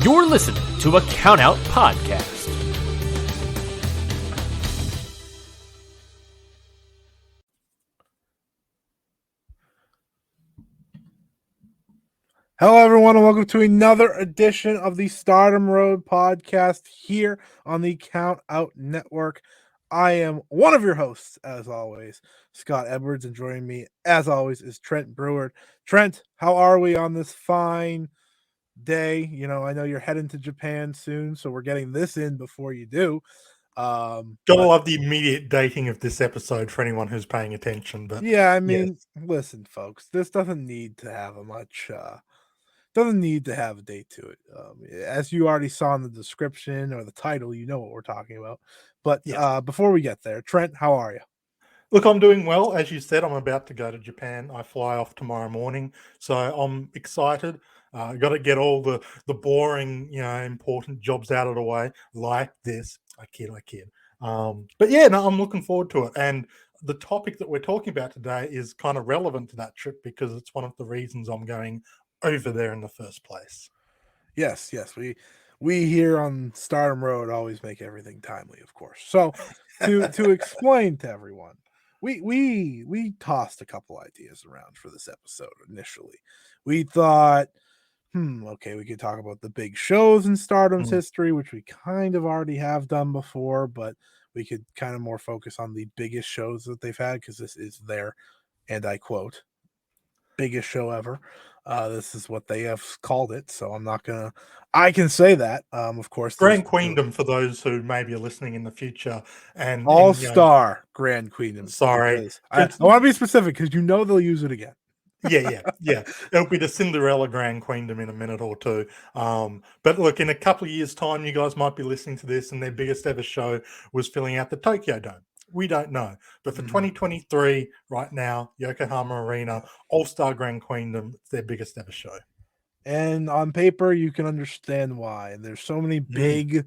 You're listening to a Countout Podcast. Hello, everyone, and welcome to another edition of the Stardom Road podcast here on the Count Out Network. I am one of your hosts, as always, Scott Edwards, and joining me, as always, is Trent Brewer. Trent, how are we on this fine day? You know, I know you're heading to Japan soon, so we're getting this in before you do. Gotta love the immediate dating of this episode for anyone who's paying attention. But yeah, I mean, listen, folks, this doesn't need to have a much... doesn't need to have a date to it. As you already saw in the description or the title, you know what we're talking about. But before we get there, Trent, how are you? Look, I'm doing well. As you said, I'm about to go to Japan. I fly off tomorrow morning, so I'm excited. Got to get all the boring, important jobs out of the way, like this. I kid. But yeah, no, I'm looking forward to it. And the topic that we're talking about today is kind of relevant to that trip because it's one of the reasons I'm going over there in the first place. Yes, we here on Stardom Road always make everything timely, of course. So to explain to everyone, we tossed a couple ideas around for this episode initially. We thought, okay, we could talk about the big shows in Stardom's history, which we kind of already have done before, but we could kind of more focus on the biggest shows that they've had because this is their, and I quote, biggest show ever. This is what they have called it, so I can say that. Of course, Grand Queendom for those who maybe are listening in the future, and All Star Grand Queendom. Sorry, I want to be specific because they'll use it again. Yeah. It'll be the Cinderella Grand Queendom in a minute or two. But look, in a couple of years' time, you guys might be listening to this, and their biggest ever show was filling out the Tokyo Dome. We don't know. But for 2023, right now, Yokohama Arena, All Star Grand Queendom, it's their biggest ever show. And on paper, you can understand why. There's so many big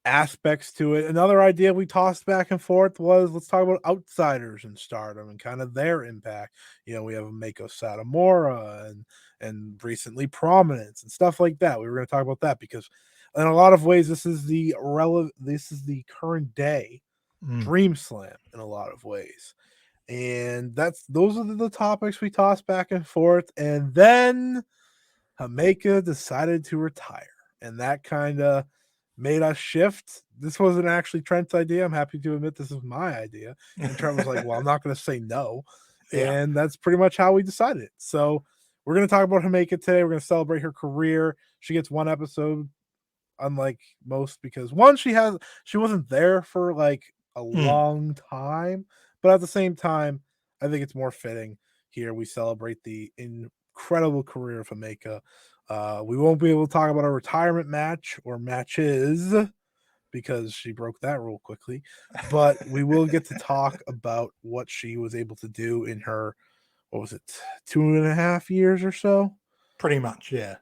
aspects to it. Another idea we tossed back and forth was let's talk about outsiders in Stardom and kind of their impact. We have Maika Satomura and recently Prominence and stuff like that. We were going to talk about that because in a lot of ways, this is the current day Dream Slam in a lot of ways. And those are the topics we tossed back and forth. And then Himeka decided to retire. And that kind of made us shift. This wasn't actually Trent's idea. I'm happy to admit this is my idea. And Trent was like, well, I'm not going to say no. Yeah. And that's pretty much how we decided it. So we're going to talk about Himeka today. We're going to celebrate her career. She gets one episode, unlike most, because one, she wasn't there for like a long time. But at the same time, I think it's more fitting here. We celebrate the incredible career of Himeka. We won't be able to talk about a retirement match or matches because she broke that rule quickly, but we will get to talk about what she was able to do in her, 2.5 years or so? Pretty much, yeah.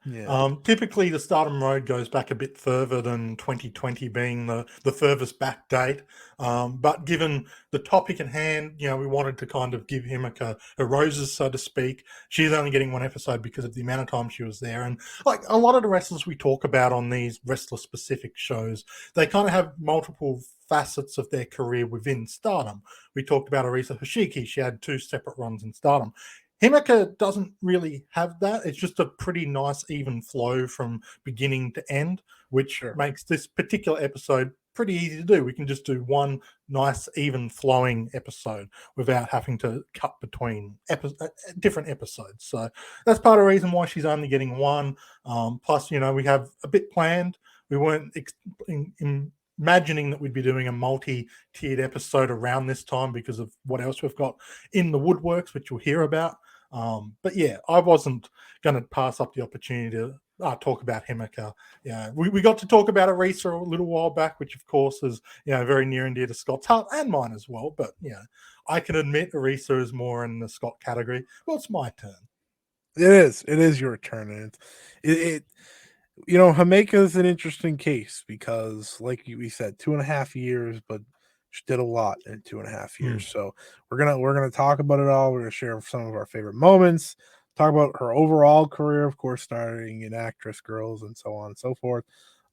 Typically, the Stardom Road goes back a bit further than 2020 being the furthest back date. But given the topic at hand, we wanted to kind of give Himeka her roses, so to speak. She's only getting one episode because of the amount of time she was there. And like a lot of the wrestlers we talk about on these wrestler-specific shows, they kind of have multiple facets of their career within Stardom. We talked about Arisa Hoshiki. She had 2 separate runs in Stardom. Himeka doesn't really have that. It's just a pretty nice, even flow from beginning to end, which makes this particular episode pretty easy to do. We can just do one nice, even flowing episode without having to cut between different episodes. So that's part of the reason why she's only getting one. Plus, we have a bit planned. We weren't imagining that we'd be doing a multi-tiered episode around this time because of what else we've got in the woodworks, which you'll hear about. But yeah, I wasn't going to pass up the opportunity to talk about Himeka. We got to talk about Arisa a little while back, which of course is very near and dear to Scott's heart and mine as well. But I can admit Arisa is more in the Scott category. Well, it's my turn. It is your turn, and Himeka is an interesting case because, like we said, 2.5 years, but she did a lot in 2.5 years. So we're gonna talk about it all. We're gonna share some of our favorite moments, talk about her overall career, of course, starting in Actress Girls and so on and so forth.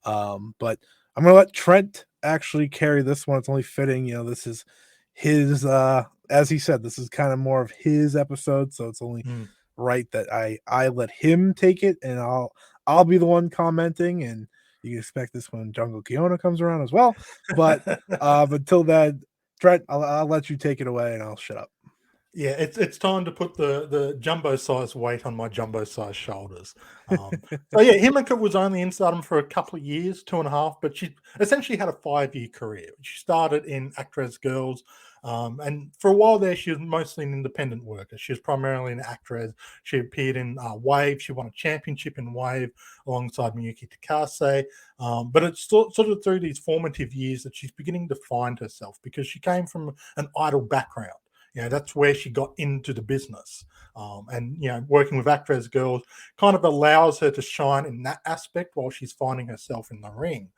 But I'm gonna let Trent actually carry this one. It's only fitting, this is his as he said, this is kind of more of his episode, so it's only right that I let him take it, and I'll be the one commenting, and you can expect this when Jungle Kiona comes around as well. But until then, Trent, I'll let you take it away, and I'll shut up. Yeah, it's time to put the jumbo size weight on my jumbo size shoulders. So yeah, Himeka was only in Stardom for a couple of years, 2.5, but she essentially had a 5-year career. She started in Actress Girls, and for a while there, she was mostly an independent worker. She was primarily an actress. She appeared in Wave. She won a championship in Wave alongside Miyuki Takase. But it's sort of through these formative years that she's beginning to find herself, because she came from an idol background. That's where she got into the business. And working with Actress Girls kind of allows her to shine in that aspect while she's finding herself in the ring.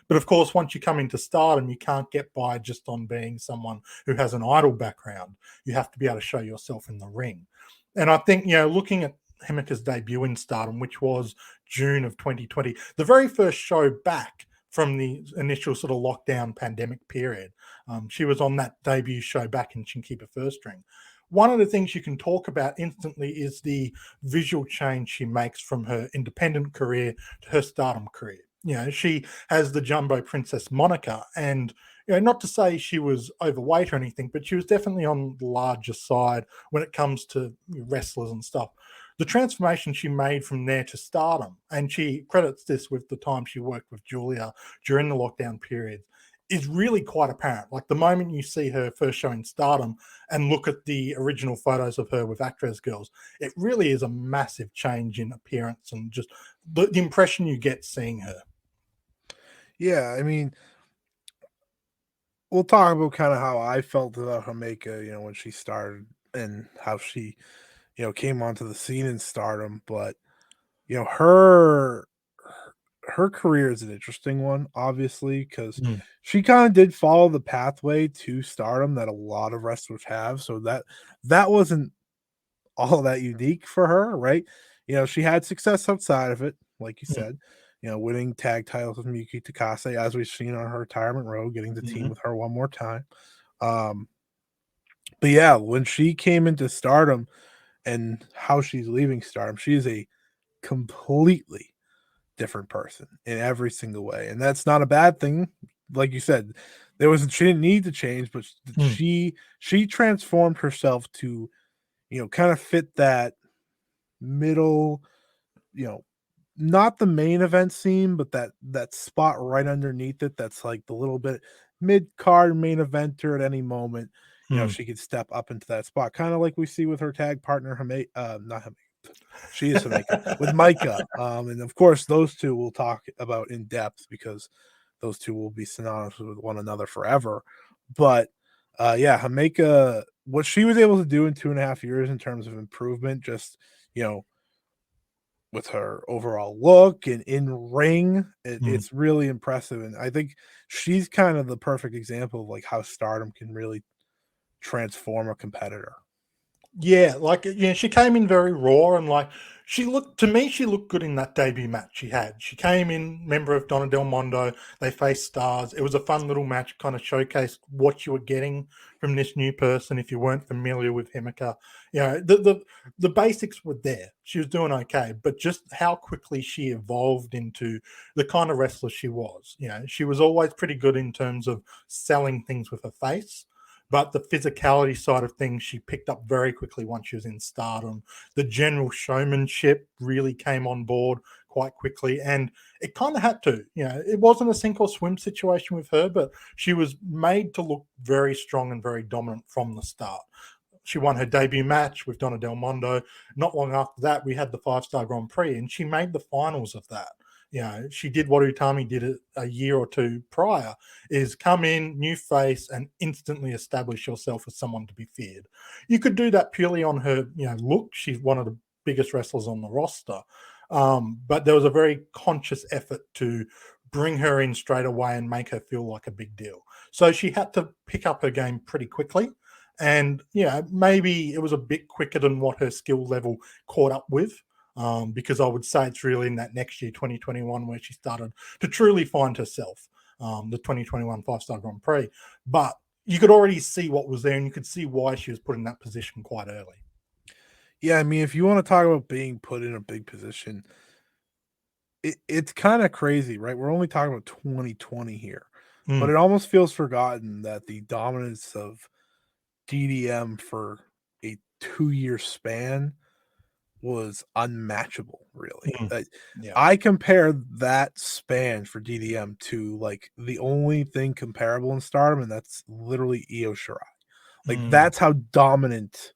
But of course, once you come into Stardom, you can't get by just on being someone who has an idol background. You have to be able to show yourself in the ring. And I think, looking at Himeka's debut in Stardom, which was June of 2020, the very first show back from the initial sort of lockdown pandemic period. She was on that debut show back in Shinkiba First Ring. One of the things you can talk about instantly is the visual change she makes from her independent career to her Stardom career. She has the Jumbo Princess moniker, and not to say she was overweight or anything, but she was definitely on the larger side when it comes to wrestlers and stuff. The transformation she made from there to Stardom, and she credits this with the time she worked with Julia during the lockdown period, is really quite apparent. Like the moment you see her first show in Stardom and look at the original photos of her with Actress Girls, it really is a massive change in appearance and just the impression you get seeing her. Yeah, I mean, we'll talk about kind of how I felt about Himeka, when she started and how she, came onto the scene in Stardom. But, her career is an interesting one, obviously, because she kind of did follow the pathway to Stardom that a lot of wrestlers have. So that wasn't all that unique for her, right? She had success outside of it, like you said, winning tag titles with Miyuki Takase, as we've seen on her retirement road, getting to team with her one more time. But yeah, when she came into Stardom and how she's leaving Stardom, she is a completely different person in every single way. And that's not a bad thing. Like you said, she didn't need to change, but she transformed herself to, kind of fit that middle, not the main event scene, but that spot right underneath it. That's like the little bit mid-card main eventer at any moment. She could step up into that spot, kind of like we see with her tag partner, not Himeka. She is Himeka with Maika. And of course, those two we'll talk about in depth, because those two will be synonymous with one another forever. But yeah, Himeka, what she was able to do in 2.5 years in terms of improvement, just with her overall look and in ring, it's really impressive. And I think she's kind of the perfect example of like how Stardom can really transform a competitor. Yeah, she came in very raw, and she looked good in that debut match she had. She came in, member of Donna Del Mondo. They faced Stars. It was a fun little match, kind of showcased what you were getting from this new person if you weren't familiar with Himeka. The basics were there. She was doing okay, but just how quickly she evolved into the kind of wrestler she was. She was always pretty good in terms of selling things with her face. But the physicality side of things, she picked up very quickly once she was in Stardom. The general showmanship really came on board quite quickly, and it kind of had to. It wasn't a sink or swim situation with her, but she was made to look very strong and very dominant from the start. She won her debut match with Donna Del Mondo. Not long after that, we had the 5-Star Grand Prix, and she made the finals of that. She did what Utami did a year or two prior, is come in, new face, and instantly establish yourself as someone to be feared. You could do that purely on her, look. She's one of the biggest wrestlers on the roster. But there was a very conscious effort to bring her in straight away and make her feel like a big deal. So she had to pick up her game pretty quickly. And yeah, maybe it was a bit quicker than what her skill level caught up with. Because I would say it's really in that next year, 2021, where she started to truly find herself, the 2021 5-star Grand Prix. But you could already see what was there, and you could see why she was put in that position quite early. Yeah, I mean, if you want to talk about being put in a big position, it's kind of crazy, right? We're only talking about 2020 here, but it almost feels forgotten that the dominance of DDM for a 2-year span was unmatchable, really. Yeah. I compare that span for DDM to like the only thing comparable in Stardom, and that's literally Io Shirai. Like that's how dominant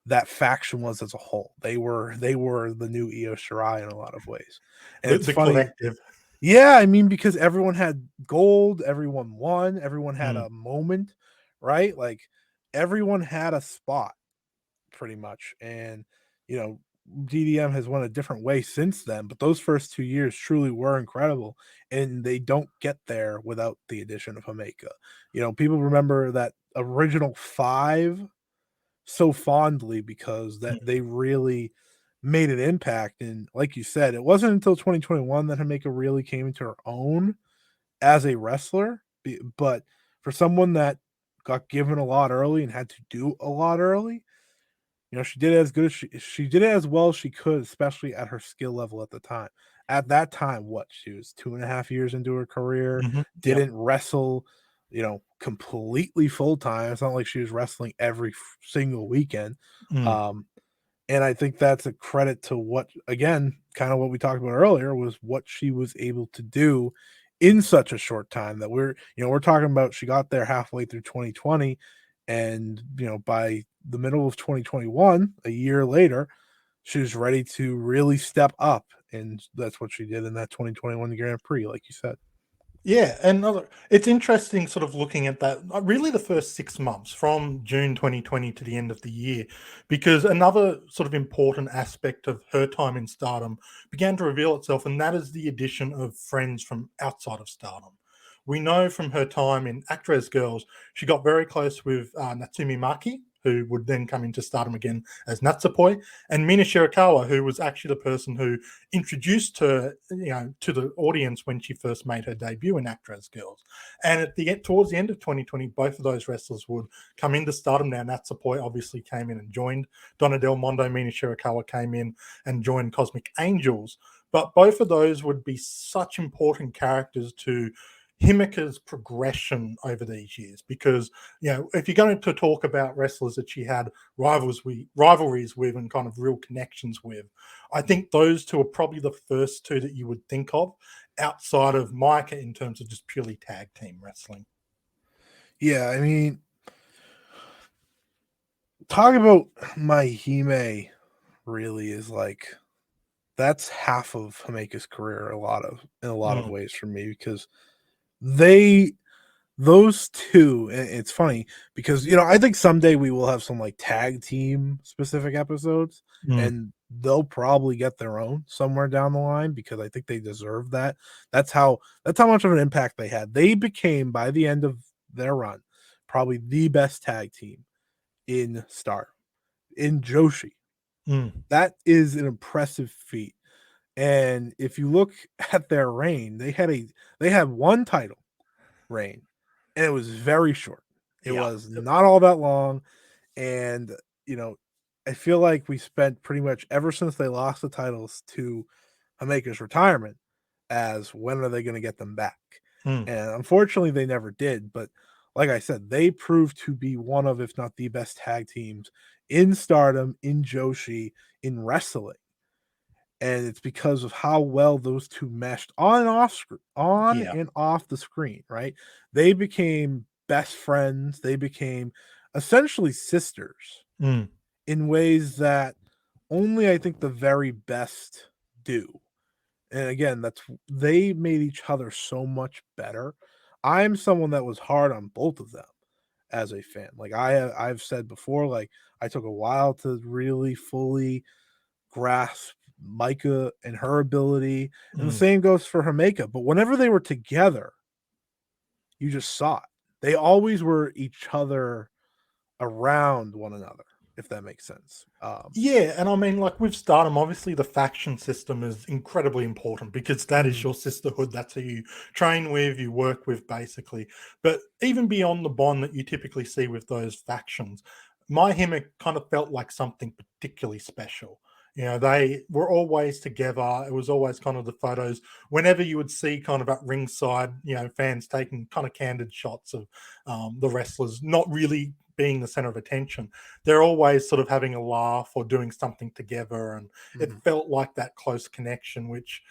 that faction was as a whole. They were the new Io Shirai in a lot of ways. And it's The funny. collective. Yeah, I mean, because everyone had gold, everyone won, everyone had a moment, right? Like everyone had a spot pretty much. And you know, DDM has won a different way since then, but those first 2 years truly were incredible, and they don't get there without the addition of Himeka. You know, people remember that original 5 so fondly because that they really made an impact. And like you said, it wasn't until 2021 that Himeka really came into her own as a wrestler. But for someone that got given a lot early and had to do a lot early, you know, she did as good as she did it as well as she could, especially at her skill level at the time. At that time, what, she was 2.5 years into her career, didn't wrestle, you know, completely full time. It's not like she was wrestling every single weekend. And I think that's a credit to what, again, kind of what we talked about earlier, was what she was able to do in such a short time. That we're talking about, she got there halfway through 2020, and you know, by the middle of 2021, a year later, she was ready to really step up, and that's what she did in that 2021 Grand Prix, like you said. Yeah, and it's interesting sort of looking at that, really the first 6 months from June 2020 to the end of the year, because another sort of important aspect of her time in Stardom began to reveal itself, and that is the addition of friends from outside of Stardom. We know from her time in Actress Girls, she got very close with Natsumi Maki, who would then come into Stardom again as Natsupoi, and Mina Shirakawa, who was actually the person who introduced her, you know, to the audience when she first made her debut in Actress Girls. And towards the end of 2020, both of those wrestlers would come into Stardom. Now, Natsupoi obviously came in and joined Donna Del Mondo. Mina Shirakawa came in and joined Cosmic Angels. But both of those would be such important characters to Himeka's progression over these years, because, you know, if you're going to talk about wrestlers that she had rivalries with and kind of real connections with, I think those two are probably the first two that you would think of outside of Maika in terms of just purely tag team wrestling. Yeah, I mean, talk about my Hime really is like, that's half of Himeka's career in a lot of ways for me, because those two, and it's funny because, you know, I think someday we will have some like tag team specific episodes, and they'll probably get their own somewhere down the line, because I think they deserve that. That's how much of an impact they had. They became, by the end of their run, probably the best tag team in Stardom, in Joshi. That is an impressive feat. And if you look at their reign, they had one title reign, and it was very short. It was not all that long. And you know, I feel like we spent pretty much ever since they lost the titles to Himeka's retirement as, when are they going to get them back? And unfortunately they never did. But like I said, they proved to be one of, if not the best tag teams in Stardom, in Joshi, in wrestling. And it's because of how well those two meshed on and off the screen, right? They became best friends. They became essentially sisters in ways that only, I think, the very best do. And again, they made each other so much better. I'm someone that was hard on both of them as a fan. Like I've said before, like I took a while to really fully grasp Maika and her ability, and the same goes for Himeka. But whenever they were together, you just saw it. They always were each other around one another, if that makes sense. Yeah, and I mean, like with Stardom, obviously the faction system is incredibly important because that is your sisterhood. That's who you train with, you work with, basically. But even beyond the bond that you typically see with those factions, My Himeka kind of felt like something particularly special. You know, they were always together. It was always kind of the photos. Whenever you would see kind of at ringside, you know, fans taking kind of candid shots of the wrestlers not really being the center of attention, they're always sort of having a laugh or doing something together. And it felt like that close connection, which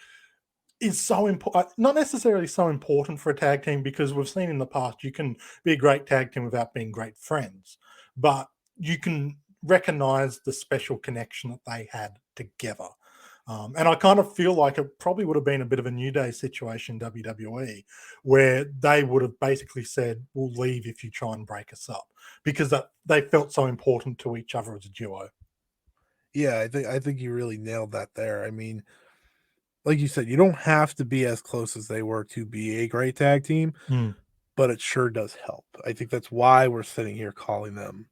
is so important, not necessarily so important for a tag team, because we've seen in the past you can be a great tag team without being great friends, but you can recognize the special connection that they had together. And I kind of feel like it probably would have been a bit of a New Day situation, WWE, where they would have basically said, "We'll leave if you try and break us up," because that they felt so important to each other as a duo. Yeah, I think you really nailed that there. I mean, like you said, you don't have to be as close as they were to be a great tag team, but it sure does help. I think that's why we're sitting here calling them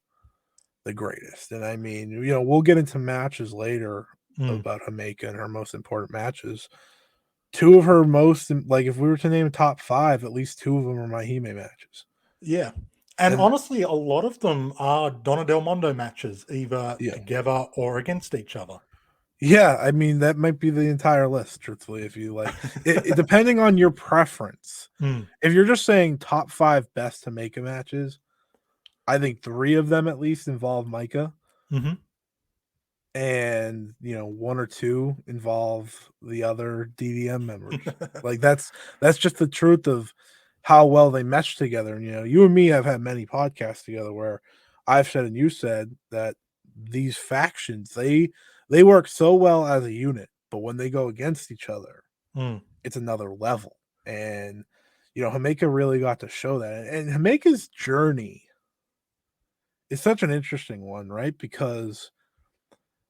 the greatest. And I mean, you know, we'll get into matches later about Himeka and her most important matches. Two of her most, like, if we were to name a top 5, at least 2 of them are my Hime matches. Yeah. And honestly, a lot of them are Donna Del Mondo matches, either together or against each other. Yeah, I mean, that might be the entire list, truthfully, if you like. Depending on your preference. If you're just saying top 5 best Himeka matches, I think 3 of them at least involve Maika. And, you know, 1 or 2 involve the other DDM members. Like, that's just the truth of how well they mesh together. And, you know, you and me have had many podcasts together where I've said and you said that these factions, they work so well as a unit, but when they go against each other, it's another level. And, you know, Himeka really got to show that. And Himeka's journey is such an interesting one, right? Because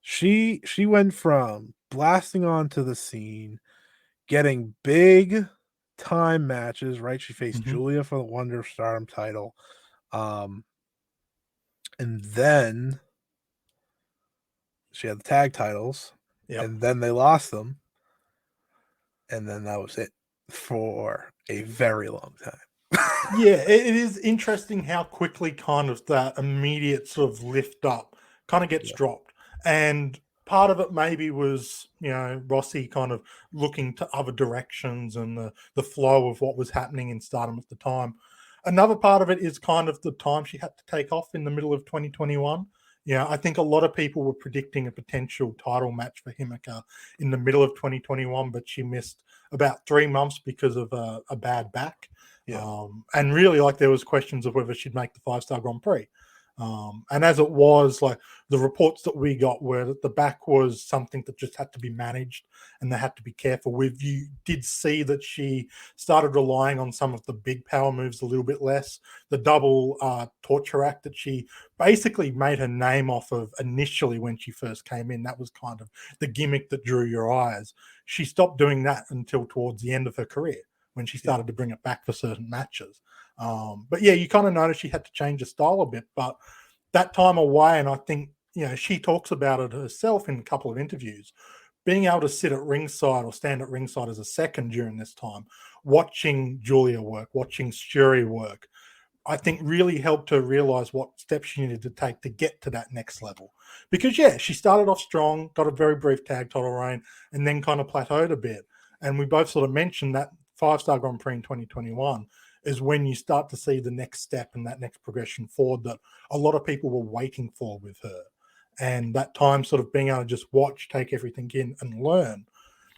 she went from blasting onto the scene, getting big time matches, right? She faced Julia for the Wonder of Stardom title. And then she had the tag titles, and then they lost them. And then that was it for a very long time. Yeah, it is interesting how quickly kind of that immediate sort of lift up kind of gets dropped. And part of it maybe was, you know, Rossi kind of looking to other directions and the flow of what was happening in Stardom at the time. Another part of it is kind of the time she had to take off in the middle of 2021. Yeah, I think a lot of people were predicting a potential title match for Himeka in the middle of 2021, but she missed about 3 months because of a bad back. And really, like, there was questions of whether she'd make the 5-star Grand Prix. And as it was, like, the reports that we got were that the back was something that just had to be managed and they had to be careful with. You did see that she started relying on some of the big power moves a little bit less. The double torture act that she basically made her name off of initially when she first came in, that was kind of the gimmick that drew your eyes. She stopped doing that until towards the end of her career, when she started to bring it back for certain matches. But yeah, you kind of notice she had to change her style a bit. But that time away, and I think, you know, she talks about it herself in a couple of interviews, being able to sit at ringside or stand at ringside as a second during this time, watching Julia work, watching Shuri work, I think really helped her realize what steps she needed to take to get to that next level. Because, yeah, she started off strong, got a very brief tag title reign, and then kind of plateaued a bit. And we both sort of mentioned that 5-star Grand Prix in 2021 is when you start to see the next step and that next progression forward that a lot of people were waiting for with her. And that time sort of being able to just watch, take everything in and learn,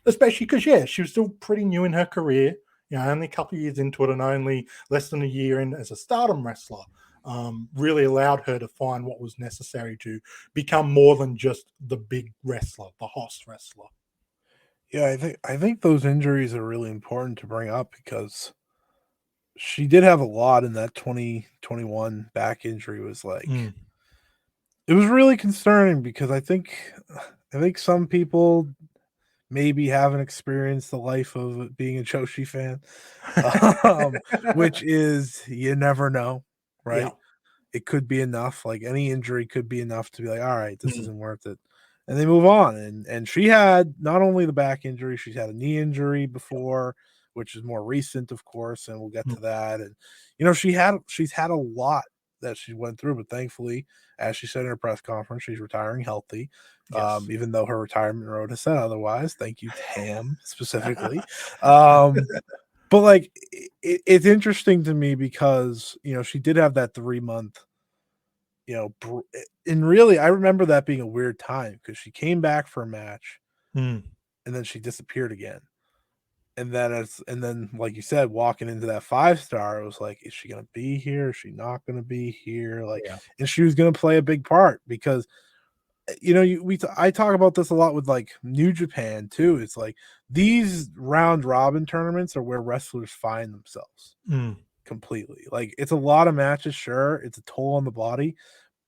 especially because, yeah, she was still pretty new in her career, you know, only a couple of years into it and only less than a year in as a Stardom wrestler. Really allowed her to find what was necessary to become more than just the big wrestler, the host wrestler. Yeah, I think those injuries are really important to bring up because she did have a lot in that 2021 back injury. Was like it was really concerning because I think some people maybe haven't experienced the life of being a Joshi fan, which is you never know, right? it could be enough. Like any injury could be enough to be like, all right, this isn't worth it. And they move on. And she had not only the back injury, she's had a knee injury before, which is more recent, of course, and we'll get to that. And she's had a lot that she went through, but thankfully, as she said in her press conference, she's retiring healthy. Yes. Even though her retirement road has said otherwise. Thank you, Tam, specifically. But like it's interesting to me because she did have that 3-month, and really I remember that being a weird time because she came back for a match and then she disappeared again. And then like you said, walking into that 5-star, it was like, is she gonna be here? Is she not gonna be here? Like, and she was gonna play a big part because I talk about this a lot with like New Japan too. It's like these round robin tournaments are where wrestlers find themselves completely. Like it's a lot of matches, sure, it's a toll on the body,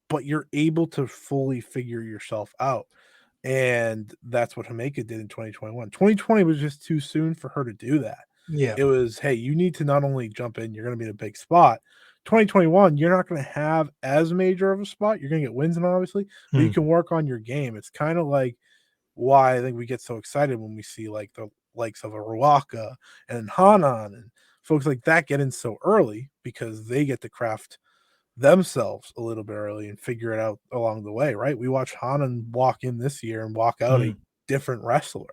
but you're able to fully figure yourself out. And that's what Himeka did in 2021. 2020 was just too soon for her to do that. Yeah. It was, hey, you need to not only jump in, you're going to be in a big spot. 2021, you're not going to have as major of a spot. You're going to get wins and obviously, but you can work on your game. It's kind of like why I think we get so excited when we see like the likes of a Ruaka and Hanan and folks like that get in so early because they get to craft themselves a little bit early and figure it out along the way, right? We watched Hanan walk in this year and walk out a different wrestler,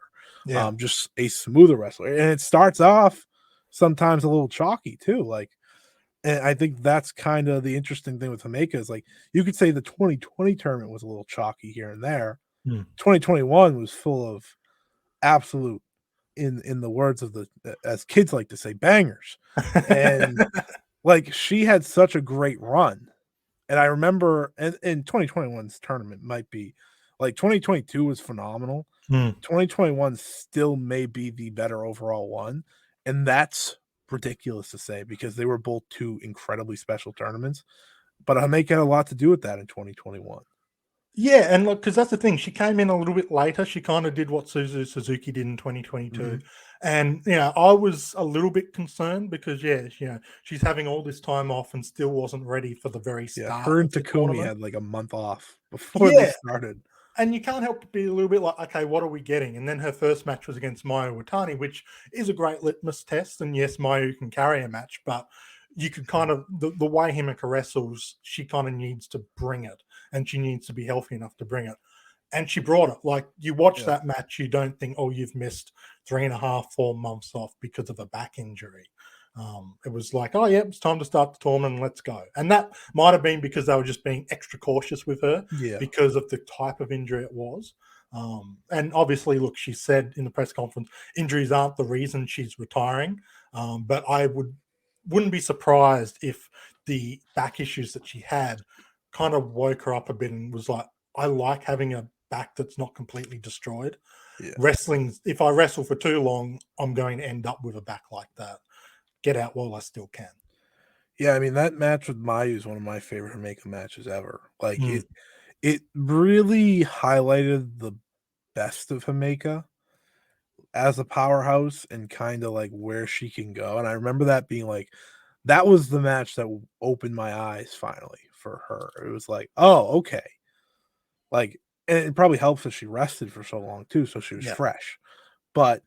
just a smoother wrestler. And it starts off sometimes a little chalky too. Like, and I think that's kind of the interesting thing with Himeka is like you could say the 2020 tournament was a little chalky here and there. 2021 was full of absolute, in the words of the, as kids like to say, bangers. And like she had such a great run. And I remember in 2021's tournament might be like 2022 was phenomenal. 2021 still may be the better overall one. And that's ridiculous to say because they were both two incredibly special tournaments. But Himeka had a lot to do with that in 2021. Yeah, and look, because that's the thing. She came in a little bit later. She kind of did what Suzuki did in 2022. And, I was a little bit concerned because, she's having all this time off and still wasn't ready for the very start. Yeah, her and Takumi had like a month off before they started. And you can't help but be a little bit like, okay, what are we getting? And then her first match was against Mayu Iwatani, which is a great litmus test. And yes, Mayu can carry a match, but you could kind of, the way Himeka wrestles, she kind of needs to bring it. And she needs to be healthy enough to bring it. And she brought it. Like, you watch that match, you don't think, oh, you've missed 3.5, 4 months off because of a back injury. It was like, oh, yeah, it's time to start the tournament and let's go. And that might have been because they were just being extra cautious with her because of the type of injury it was. And obviously, look, she said in the press conference, injuries aren't the reason she's retiring. But I wouldn't be surprised if the back issues that she had kind of woke her up a bit and was like, I like having a back that's not completely destroyed. Wrestling, if I wrestle for too long, I'm going to end up with a back like that. Get out while I still can. Yeah, I mean, that match with Mayu is one of my favorite Himeka matches ever. Like, it really highlighted the best of Himeka as a powerhouse and kind of like where she can go. And I remember that being like, that was the match that opened my eyes finally for her. It was like, oh, okay. Like, and it probably helps that she rested for so long too, so she was fresh. But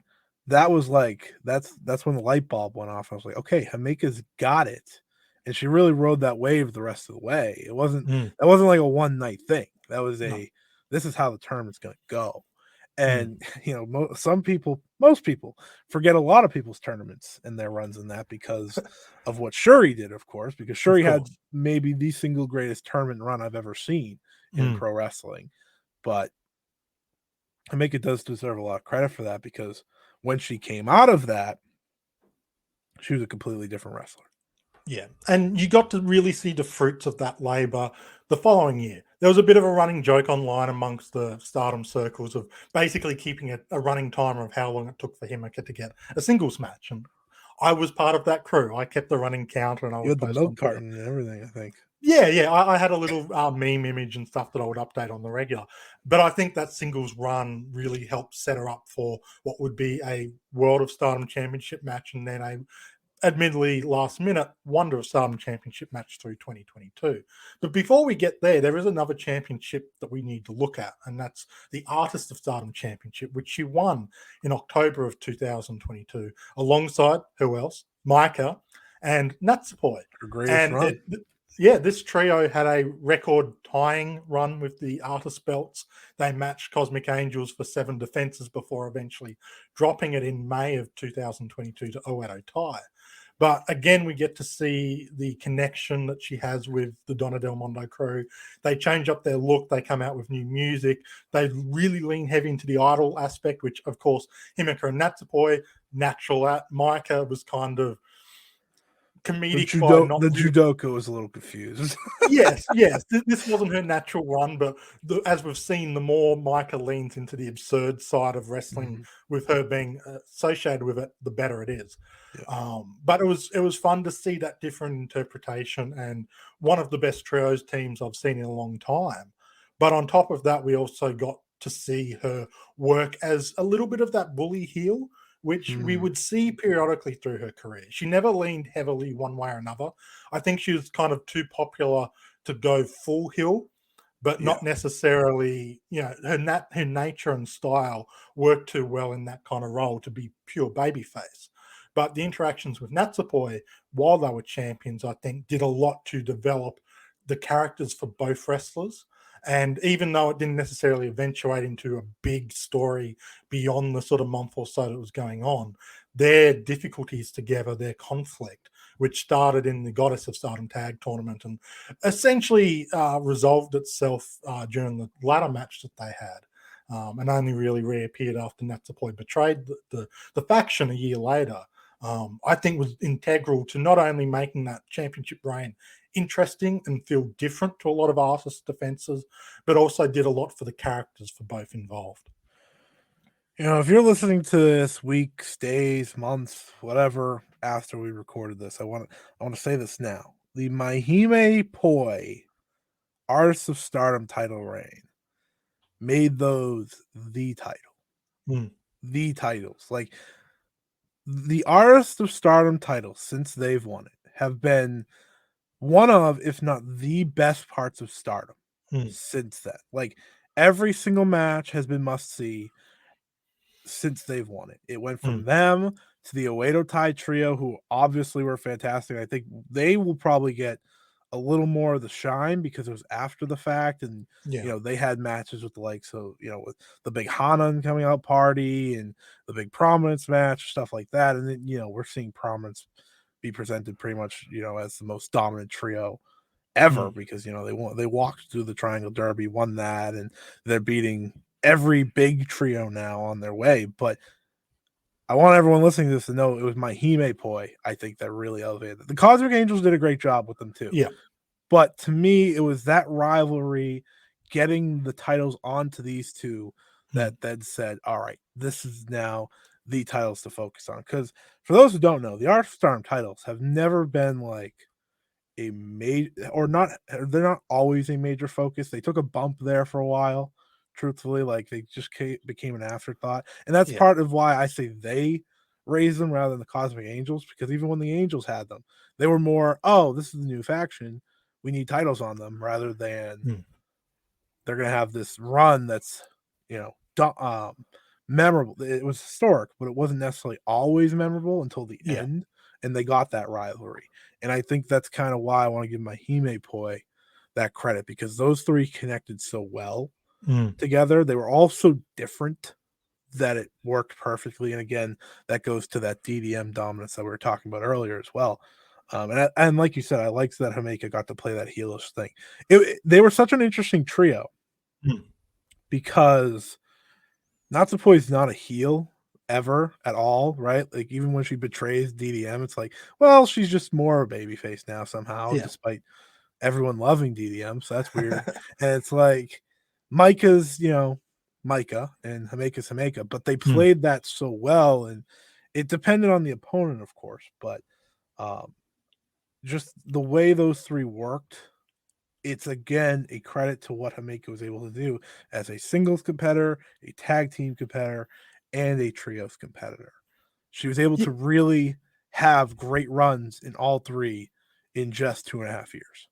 that was like, that's when the light bulb went off. I was like, okay, Himeka's got it. And she really rode that wave the rest of the way. It wasn't that wasn't like a one night thing. That was this is how the tournament's gonna go. And most people forget a lot of people's tournaments and their runs in that because of what Shuri did, of course, because Shuri had maybe the single greatest tournament run I've ever seen in pro wrestling. But Himeka does deserve a lot of credit for that because when she came out of that, she was a completely different wrestler. Yeah, and you got to really see the fruits of that labor the following year. There was a bit of a running joke online amongst the Stardom circles of basically keeping a running timer of how long it took for Himeka to get a singles match. And I was part of that crew. I kept the running counter and I You would had the post milk carton and everything, I think. Yeah. I had a little meme image and stuff that I would update on the regular. But I think that singles run really helped set her up for what would be a World of Stardom Championship match and then admittedly last minute Wonder of Stardom Championship match through 2022. But before we get there is another championship that we need to look at, and that's the Artist of Stardom Championship, which she won in October of 2022 alongside who else? Maika and Natsupoi. Her greatest run. This trio had a record tying run with the Artist belts. They matched Cosmic Angels for 7 defenses before eventually dropping it in May of 2022 to Oedo Tai. But again, we get to see the connection that she has with the Donna Del Mondo crew. They change up their look. They come out with new music. They really lean heavy into the idol aspect, which, of course, Himeka and Natsupoi, natural at. Maika was kind of comedic. The judoka was a little confused. yes. This wasn't her natural run, but as we've seen, the more Maika leans into the absurd side of wrestling, with her being associated with it, the better it is. Yeah. But it was fun to see that different interpretation, and one of the best trios teams I've seen in a long time. But on top of that, we also got to see her work as a little bit of that bully heel, which we would see periodically through her career. She never leaned heavily one way or another. I think she was kind of too popular to go full heel, but not necessarily, her nature and style worked too well in that kind of role to be pure babyface. But the interactions with Natsupoi while they were champions, I think, did a lot to develop the characters for both wrestlers. And even though it didn't necessarily eventuate into a big story beyond the sort of month or so that was going on, their difficulties together, their conflict, which started in the Goddess of Stardom Tag Tournament and essentially resolved itself during the ladder match that they had, and only really reappeared after Natsupoi betrayed the faction a year later, I think was integral to not only making that championship reign interesting and feel different to a lot of artist defenses, but also did a lot for the characters for both involved. If you're listening to this weeks, days, months, whatever after we recorded this, I want to say this now. The Mahime Poi Artists of Stardom title reign made those the title. The titles. Like the Artists of Stardom titles, since they've won it, have been one of, if not the best parts of Stardom since then. Like every single match has been must see since they've won it. It went from them to the Oedo Tai trio, who obviously were fantastic. I think they will probably get a little more of the shine because it was after the fact, and they had matches with the likes of with the big Hanan coming out party and the big Prominence match, stuff like that. And then we're seeing Prominence be presented pretty much as the most dominant trio ever because they walked through the Triangle Derby, won that, and they're beating every big trio now on their way. But I want everyone listening to this to know it was Mahime Poi, I think, that really elevated it. The Cosmic Angels did a great job with them too. Yeah. But to me, it was that rivalry getting the titles onto these two that then said, all right, this is now the titles to focus on. Because for those who don't know, the Artist of Stardom titles have never been like a major, or not, they're not always a major focus. They took a bump there for a while, truthfully. Like they just became an afterthought. And that's part of why I say they raised them rather than the Cosmic Angels, because even when the Angels had them, they were more, oh, this is the new faction, we need titles on them, rather than they're going to have this run that's, memorable. It was historic, but it wasn't necessarily always memorable until the end, and they got that rivalry. And I think that's kind of why I want to give Mahime Poi that credit, because those three connected so well together. They were all so different that it worked perfectly. And again, that goes to that DDM dominance that we were talking about earlier as well. And like you said, I liked that Himeka got to play that heelish thing. They were such an interesting trio because Natsupoi is not a heel ever at all, right? Like even when she betrays DDM, it's like, well, she's just more a babyface now somehow, despite everyone loving DDM. So that's weird. And it's like Maika's, Maika, and Himeka's Himeka, but they played that so well, and it depended on the opponent, of course, but just the way those three worked, it's again a credit to what Himeka was able to do as a singles competitor, a tag team competitor, and a trios competitor. She was able to really have great runs in all three in just 2.5 years.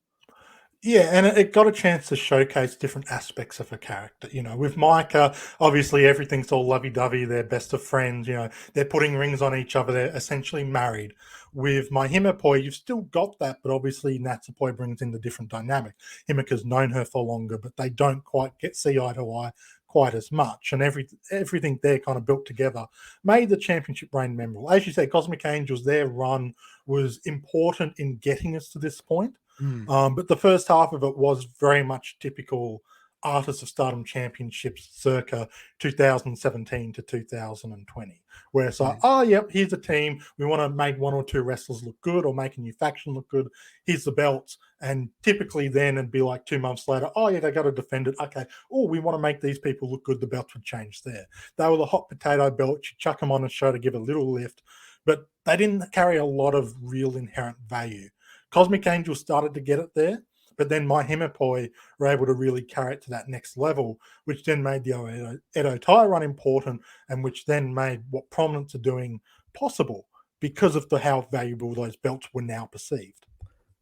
Yeah, and it got a chance to showcase different aspects of her character. With Maika, obviously everything's all lovey-dovey. They're best of friends. They're putting rings on each other. They're essentially married. With my Himeka, you've still got that, but obviously Natsupoi brings in the different dynamic. Himeka's known her for longer, but they don't quite see eye to eye quite as much. And everything they're kind of built together made the championship reign memorable. As you say, Cosmic Angels, their run was important in getting us to this point. But the first half of it was very much typical Artists of Stardom Championships circa 2017 to 2020, where it's like, oh, yep, here's a team. We want to make one or two wrestlers look good or make a new faction look good. Here's the belts. And typically then it'd be like 2 months later, oh, yeah, they got to defend it. Okay, oh, we want to make these people look good. The belts would change there. They were the hot potato belts. You chuck them on a show to give a little lift, but they didn't carry a lot of real inherent value. Cosmic Angel started to get it there, but then my Himeka were able to really carry it to that next level, which then made the Edo Tai run important, and which then made what Prominence are doing possible because of how valuable those belts were now perceived.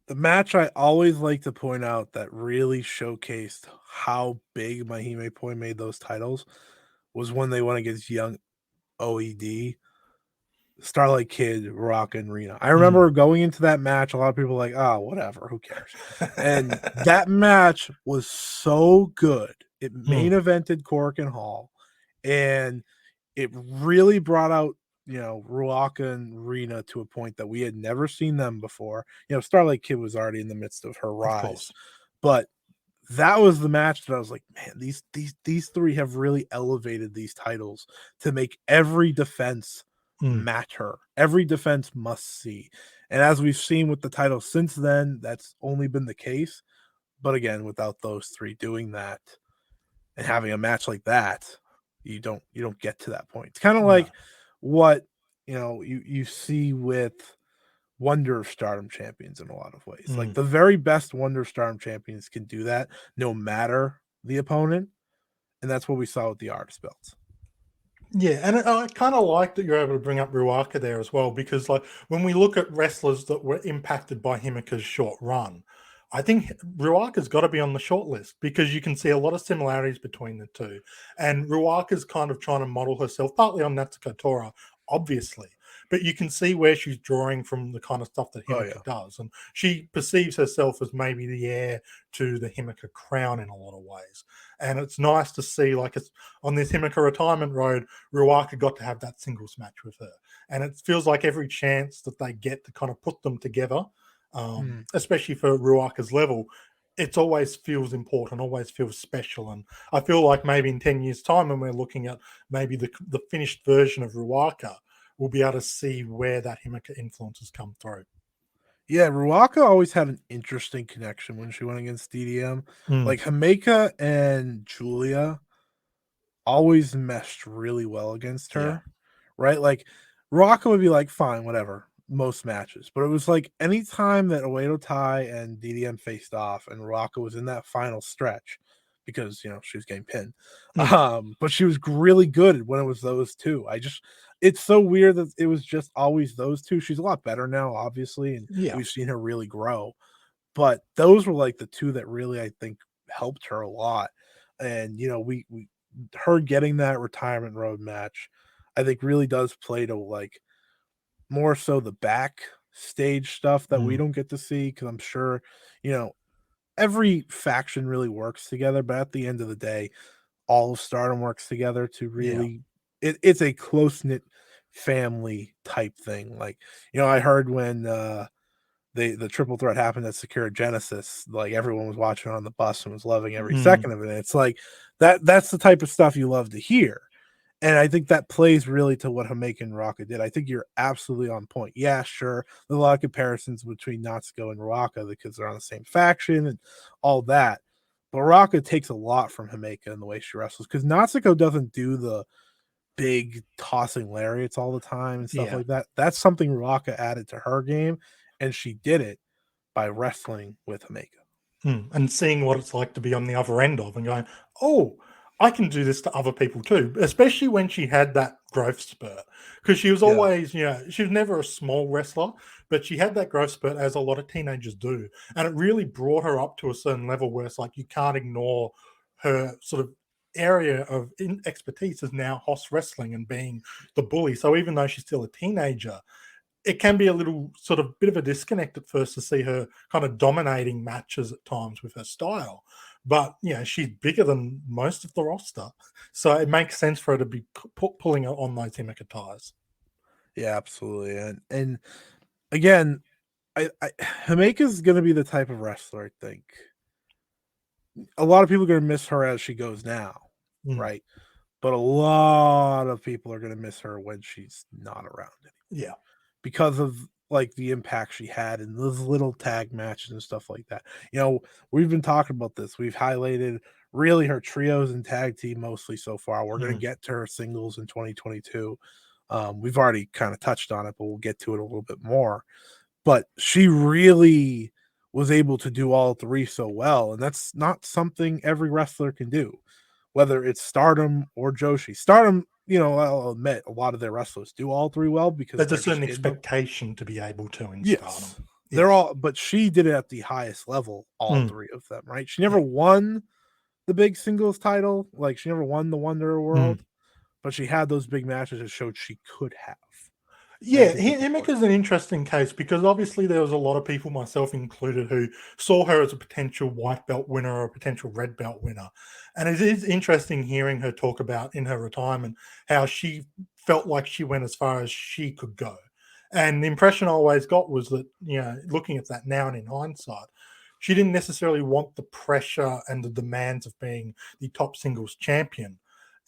The match I always like to point out that really showcased how big my Himeka made those titles was when they went against young OED. Starlight Kid, Rock, and Rena. I remember going into that match, a lot of people were like, oh, whatever, who cares? And that match was so good. It main evented Korakuen Hall, and it really brought out, Ruaka and Rena to a point that we had never seen them before. Starlight Kid was already in the midst of her rise, but that was the match that I was like, man, these three have really elevated these titles to make every defense matter. Every defense must see. And as we've seen with the title since then, that's only been the case. But again, without those three doing that and having a match like that, you don't get to that point. It's kind of like what you see with Wonder of Stardom champions in a lot of ways. Like the very best Wonder of Stardom champions can do that no matter the opponent. And that's what we saw with the artist belts. Yeah, and I kind of like that you're able to bring up Ruaka there as well, because like when we look at wrestlers that were impacted by Himeka's short run, I think Ruaka's got to be on the short list because you can see a lot of similarities between the two. And Ruaka's kind of trying to model herself partly on Natsuko Tora, obviously, but you can see where she's drawing from the kind of stuff that Himeka does. And she perceives herself as maybe the heir to the Himeka crown in a lot of ways. And it's nice to see, like, it's on this Himeka retirement road, Ruaka got to have that singles match with her. And it feels like every chance that they get to kind of put them together, especially for Ruaka's level, it always feels important, always feels special. And I feel like maybe in 10 years' time, when we're looking at maybe the finished version of Ruaka, we'll be able to see where that Himeka influence has come through. Yeah, Ruaka always had an interesting connection when she went against DDM. Like Himeka and Julia always meshed really well against her, right? Like Ruaka would be like, fine, whatever, most matches. But it was like anytime that Oedo Tai and DDM faced off and Ruaka was in that final stretch, because she was getting pinned. But she was really good when it was those two. It's so weird that it was just always those two. She's a lot better now, obviously, and we've seen her really grow. But those were like the two that really, I think, helped her a lot. And we her getting that retirement road match, I think, really does play to like more so the backstage stuff that we don't get to see, because I'm sure every faction really works together, but at the end of the day, all of Stardom works together to really it's a close-knit family type thing. Like, I heard when the triple threat happened at Sakura Genesis, like everyone was watching on the bus and was loving every second of it. And it's like that's the type of stuff you love to hear. And I think that plays really to what Himeka and Ruaka did. I think you're absolutely on point. Yeah, sure. There's a lot of comparisons between Natsuko and Ruaka because they're on the same faction and all that. But Ruaka takes a lot from Himeka in the way she wrestles, because Natsuko doesn't do the big tossing lariats all the time and stuff like that. That's something Ruaka added to her game, and she did it by wrestling with Himeka. And seeing what it's like to be on the other end of and going, oh, I can do this to other people too, especially when she had that growth spurt. Because she was always, she was never a small wrestler, but she had that growth spurt as a lot of teenagers do. And it really brought her up to a certain level where it's like you can't ignore her sort of area of expertise is now house wrestling and being the bully. So even though she's still a teenager, it can be a little sort of bit of a disconnect at first to see her kind of dominating matches at times with her style. But, she's bigger than most of the roster. So it makes sense for her to be pulling on those Himeka ties. Yeah, absolutely. And again, Himeka is going to be the type of wrestler, I think. A lot of people are going to miss her as she goes now, right? But a lot of people are going to miss her when she's not around anymore. Yeah. Because of like the impact she had in those little tag matches and stuff like that. We've been talking about this. We've highlighted really her trios and tag team mostly so far. We're going to get to her singles in 2022. We've already kind of touched on it, but we'll get to it a little bit more. But she really was able to do all three so well, and that's not something every wrestler can do, whether it's Stardom or Joshi. Stardom, I'll admit a lot of their wrestlers do all three well because there's a certain expectation to be able to in Stardom. They're all, but she did it at the highest level, all three of them, right? She never won the big singles title, like she never won the Wonder World, but she had those big matches that showed she could have. Yeah, Himeka is an interesting case because obviously there was a lot of people, myself included, who saw her as a potential white belt winner or a potential red belt winner. And it is interesting hearing her talk about in her retirement how she felt like she went as far as she could go. And the impression I always got was that, looking at that now and in hindsight, she didn't necessarily want the pressure and the demands of being the top singles champion.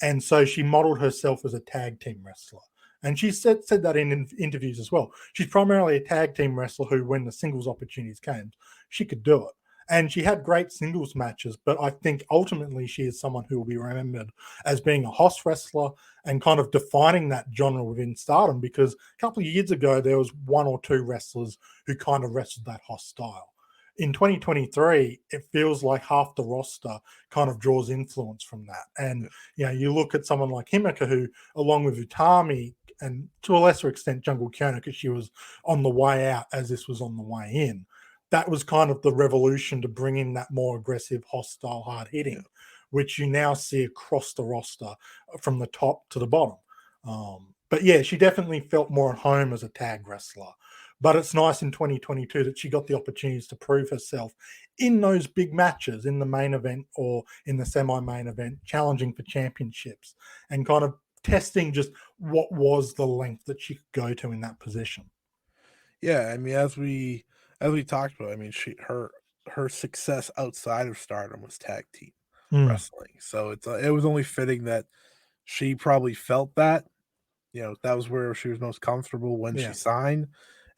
And so she modeled herself as a tag team wrestler. And she said that in interviews as well. She's primarily a tag team wrestler who, when the singles opportunities came, she could do it. And she had great singles matches, but I think ultimately she is someone who will be remembered as being a house wrestler and kind of defining that genre within Stardom, because a couple of years ago, there was one or two wrestlers who kind of wrestled that house style. In 2023, it feels like half the roster kind of draws influence from that. And, you look at someone like Himeka, who, along with Utami, and to a lesser extent Jungle Kyona, because she was on the way out as this was on the way in. That was kind of the revolution to bring in that more aggressive, hostile, hard-hitting, which you now see across the roster from the top to the bottom. But yeah, she definitely felt more at home as a tag wrestler. But it's nice in 2022 that she got the opportunities to prove herself in those big matches, in the main event or in the semi-main event, challenging for championships and kind of testing just what was the length that she could go to in that position. Yeah, I mean, as we talked about, I mean, her success outside of Stardom was tag team wrestling, so it was only fitting that she probably felt that, that was where she was most comfortable when she signed,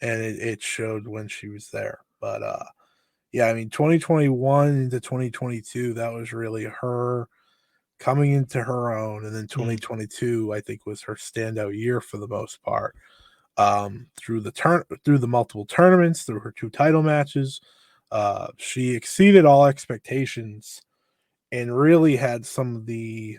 and it showed when she was there. But I mean, 2021 into 2022, that was really her coming into her own, and then 2022, I think, was her standout year for the most part. Through the multiple tournaments, through her 2 title matches, she exceeded all expectations and really had some of the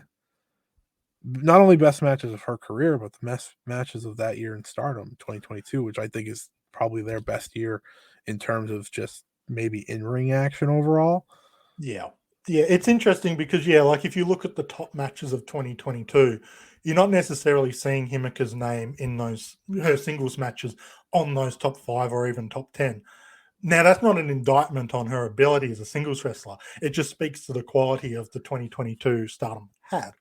not only best matches of her career, but the best matches of that year in Stardom, 2022, which I think is probably their best year in terms of just maybe in-ring action overall. Yeah, it's interesting because, like if you look at the top matches of 2022, you're not necessarily seeing Himeka's name in her singles matches on those top 5 or even top 10. Now, that's not an indictment on her ability as a singles wrestler. It just speaks to the quality of the 2022 Stardom had.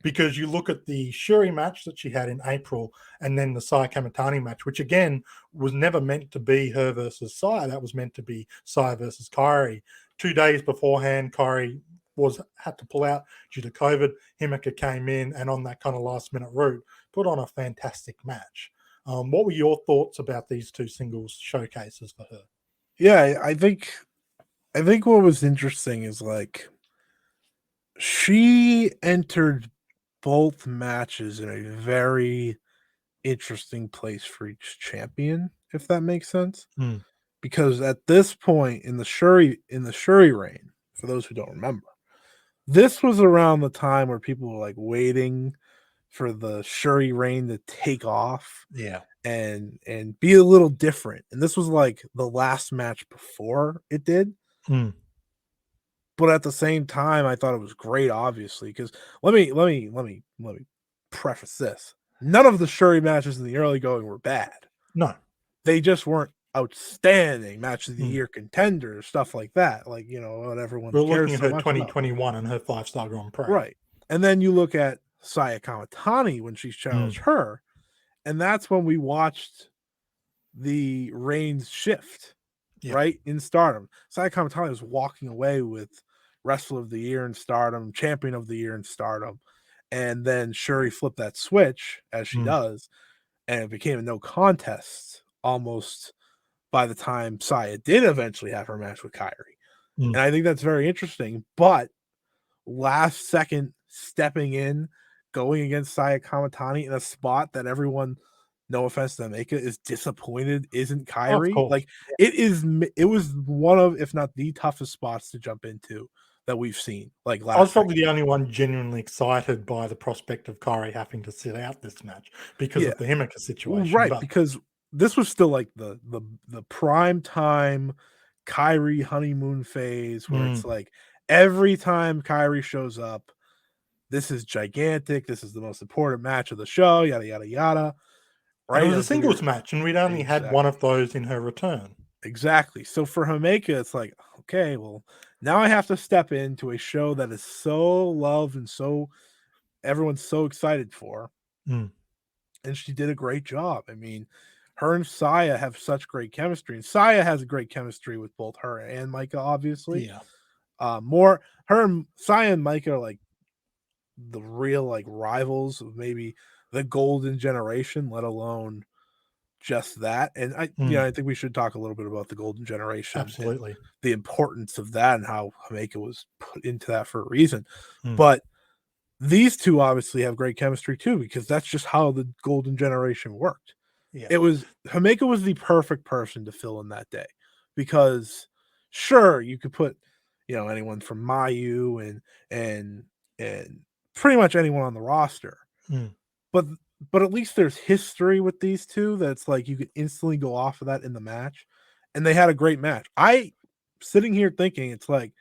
Because you look at the Shuri match that she had in April and then the Sai Kamitani match, which again was never meant to be her versus Sai. That was meant to be Sai versus Kairi. 2 days beforehand, Kairi had to pull out due to COVID. Himeka came in and on that kind of last minute route put on a fantastic match. What were your thoughts about these 2 singles showcases for her? Yeah, I think what was interesting is like she entered both matches in a very interesting place for each champion, if that makes sense. Because at this point in the Shuri reign, for those who don't remember, this was around the time where people were like waiting for the Shuri reign to take off Yeah. and be a little different. And this was like the last match before it did. Mm. But at the same time, I thought it was great, obviously, because let me preface this. None of the Shuri matches in the early going were bad. No. They just weren't outstanding match of the year contenders, stuff like that. Like, what everyone We're cares looking at so her much 2021 and her 5-star Grand Prix. right. And then you look at Saya Kamatani when she challenged her, and that's when we watched the reigns shift, right, in Stardom. Saya Kamatani was walking away with Wrestler of the Year in Stardom, Champion of the Year in Stardom, and then Shuri flipped that switch, as she does, and it became a no contest almost by the time Saya did eventually have her match with Kairi. And I think that's very interesting, but last second stepping in, going against Saya Kamatani in a spot that everyone, no offense to Maika, is disappointed isn't Kairi. Like it was one of, if not the toughest spots to jump into that we've seen. Like I was probably the only one genuinely excited by the prospect of Kairi having to sit out this match because of the Himeka situation. Right, because this was still like the prime time Kairi honeymoon phase where it's like every time Kairi shows up, this is gigantic. This is the most important match of the show. Yada yada yada. Right, and it was a singles match, and we'd only had one of those in her return. Exactly. So for Himeka, it's like, okay, well, now I have to step into a show that is so loved and so everyone's so excited for. And she did a great job. I mean, her and Saya have such great chemistry, and Saya has a great chemistry with both her and Maika, obviously. More her and Saya and Maika are like the real like rivals of maybe the golden generation, let alone just that. And I think we should talk a little bit about the golden generation. Absolutely. The importance of that and how Himeka was put into that for a reason. But these two obviously have great chemistry too, because that's just how the golden generation worked. It was Himeka was the perfect person to fill in that day, because sure, you could put anyone from Mayu and pretty much anyone on the roster, but at least there's history with these two that's like you could instantly go off of that in the match, and they had a great match. I sitting here thinking it's like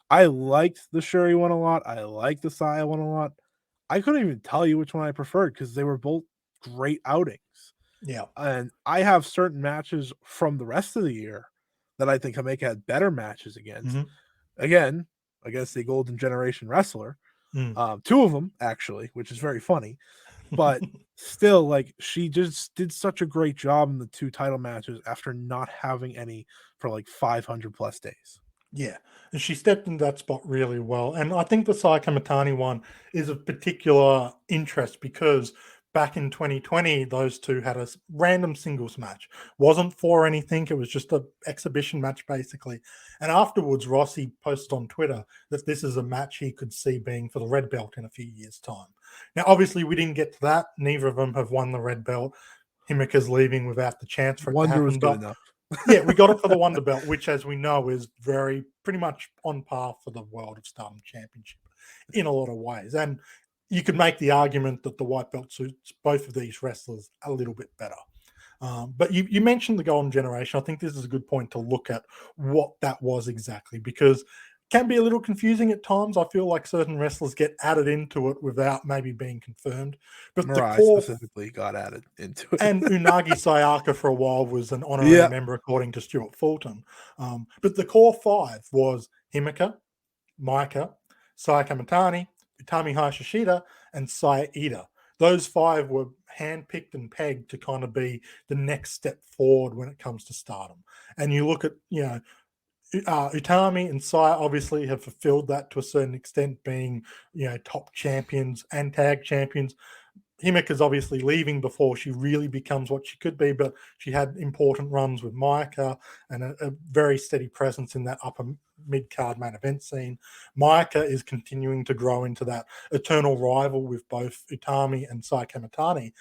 I liked the Shuri one a lot. I liked the Saya one a lot. I couldn't even tell you which one I preferred because they were both great outings. Yeah. And I have certain matches from the rest of the year that I think Himeka had better matches against. Again, against a golden generation wrestler. Two of them, actually, which is very funny. But still, like, she just did such a great job in the two title matches after not having any for like 500 plus days. Yeah, and she stepped in that spot really well. And I think the Saya Kamatani one is of particular interest because back in 2020, those two had a random singles match. Wasn't for anything. It was just an exhibition match, basically. And afterwards, Rossi posted on Twitter that this is a match he could see being for the red belt in a few years' time. Now, obviously, we didn't get to that. Neither of them have won the red belt. Himeka's leaving without the chance for it to happen. Was good enough. Yeah, we got it for the Wonder Belt, which, as we know, is pretty much on par for the World of Stardom Championship in a lot of ways. And you could make the argument that the white belt suits both of these wrestlers a little bit better. But you mentioned the Golden Generation. I think this is a good point to look at what that was exactly, because can be a little confusing at times. I feel like certain wrestlers get added into it without maybe being confirmed. But Mirai the core specifically got added into it. And Unagi Sayaka for a while was an honorary member, according to Stuart Fulton. But the core five was Himeka, Maika, Saya Kamatani, Utami Hayashishita, and Saya Ida. Those five were handpicked and pegged to kind of be the next step forward when it comes to Stardom. And you look at, Utami and Saya obviously have fulfilled that to a certain extent, being, top champions and tag champions. Himeka's obviously leaving before she really becomes what she could be, but she had important runs with Maika and a very steady presence in that upper mid-card main event scene. Maika is continuing to grow into that eternal rival with both Utami and Saya Kamatani.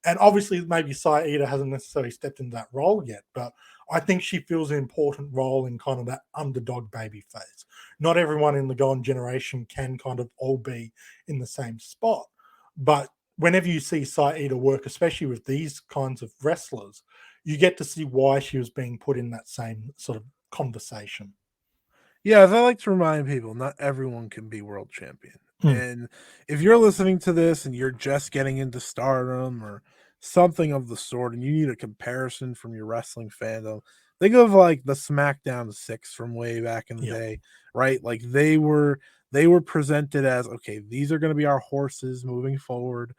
And obviously, maybe Saida hasn't necessarily stepped into that role yet, but I think she fills an important role in kind of that underdog baby phase. Not everyone in the Golden Generation can kind of all be in the same spot, but whenever you see Saida work, especially with these kinds of wrestlers, you get to see why she was being put in that same sort of conversation. Yeah, as I like to remind people, not everyone can be world champion. And if you're listening to this and you're just getting into Stardom or something of the sort, and you need a comparison from your wrestling fandom, think of like the SmackDown 6 from way back in the day, right? Like they were presented as, okay, these are going to be our horses moving forward.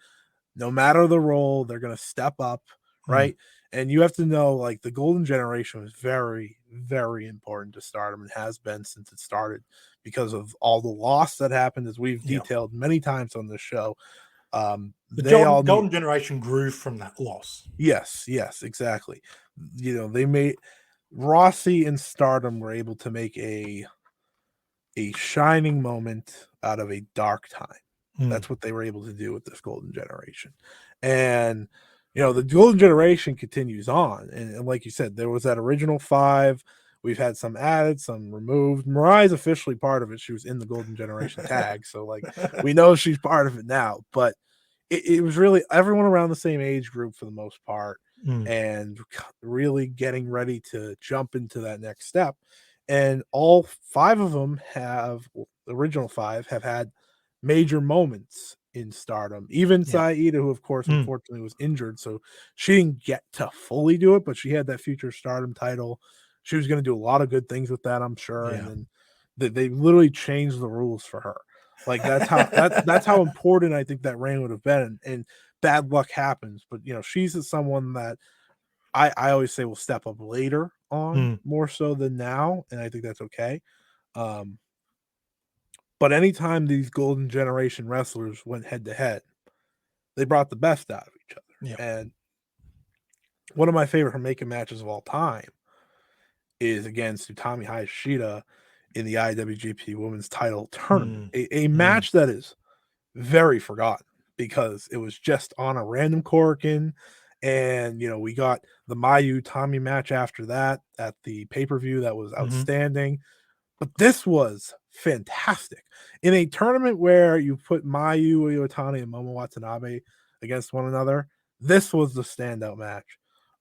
No matter the role, they're going to step up, right? And you have to know, like, the Golden Generation was very, very important to Stardom and has been since it started because of all the loss that happened, as we've detailed many times on this show. The Golden Generation grew from that loss. Yes, exactly. You know, they made Rossi and Stardom were able to make a shining moment out of a dark time. That's what they were able to do with this Golden Generation. And you know, the Golden Generation continues on. And like you said, there was that original 5. We've had some added, some removed. Mariah's officially part of it. She was in the Golden Generation tag. So, like, we know she's part of it now. But it was really everyone around the same age group for the most part. And really getting ready to jump into that next step. And all 5 of them the original 5 have had major moments in Stardom. Even Saida, who of course unfortunately was injured, so she didn't get to fully do it, but she had that future Stardom title. She was going to do a lot of good things with that, I'm sure. And then they literally changed the rules for her. Like that's how important I think that reign would have been. And bad luck happens, but you know, she's someone that I always say will step up later on more so than now, and I think that's okay. But anytime these Golden Generation wrestlers went head to head, they brought the best out of each other. And one of my favorite Himeka matches of all time is against Utami Hayashida in the IWGP Women's Title Tournament. A match that is very forgotten because it was just on a random Korakuen. And, you know, we got the Mayu Tommy match after that at the pay-per-view that was outstanding. But this was fantastic. In a tournament where you put Mayu Iwatani and Momo Watanabe against one another, this was the standout match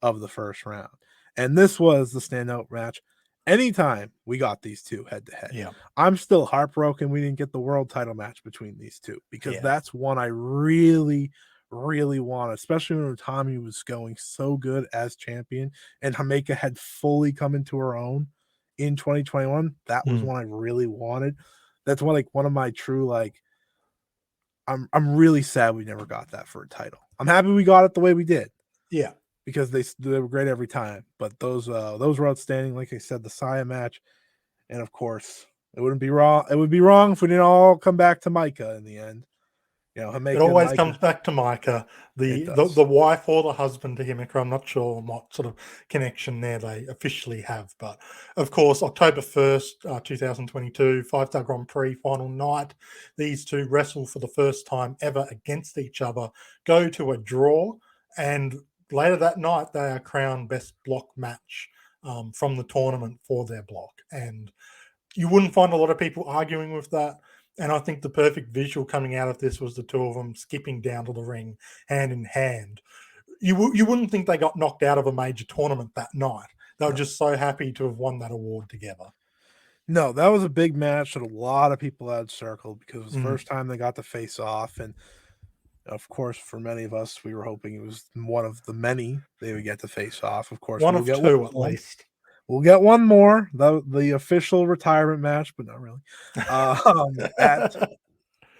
of the first round. And this was the standout match anytime we got these two head to head. I'm still heartbroken we didn't get the world title match between these two because that's one I really, really want, especially when Utami was going so good as champion and Himeka had fully come into her own in 2021. That was one I really wanted. That's one of my true, like, I'm really sad we never got that for a title. I'm happy we got it the way we did. Because they were great every time. But those were outstanding. Like I said, the Saya match, and of course, it would be wrong if we didn't all come back to Maika in the end. You know, Himeka, it always comes back to Maika, the wife or the husband to Himeka. I'm not sure what sort of connection there they officially have, but of course, October 1st, 2022, 5-star Grand Prix final night. These two wrestle for the first time ever against each other, go to a draw, and later that night they are crowned best block match from the tournament for their block. And you wouldn't find a lot of people arguing with that. And I think the perfect visual coming out of this was the two of them skipping down to the ring hand in hand. You wouldn't think they got knocked out of a major tournament that night. They were just so happy to have won that award together. No, that was a big match that a lot of people had circled because it was the first time they got to face off. And of course, for many of us, we were hoping it was one of the many they would get to face off. Of course, one of two at least. We'll get one more, the official retirement match, but not really. At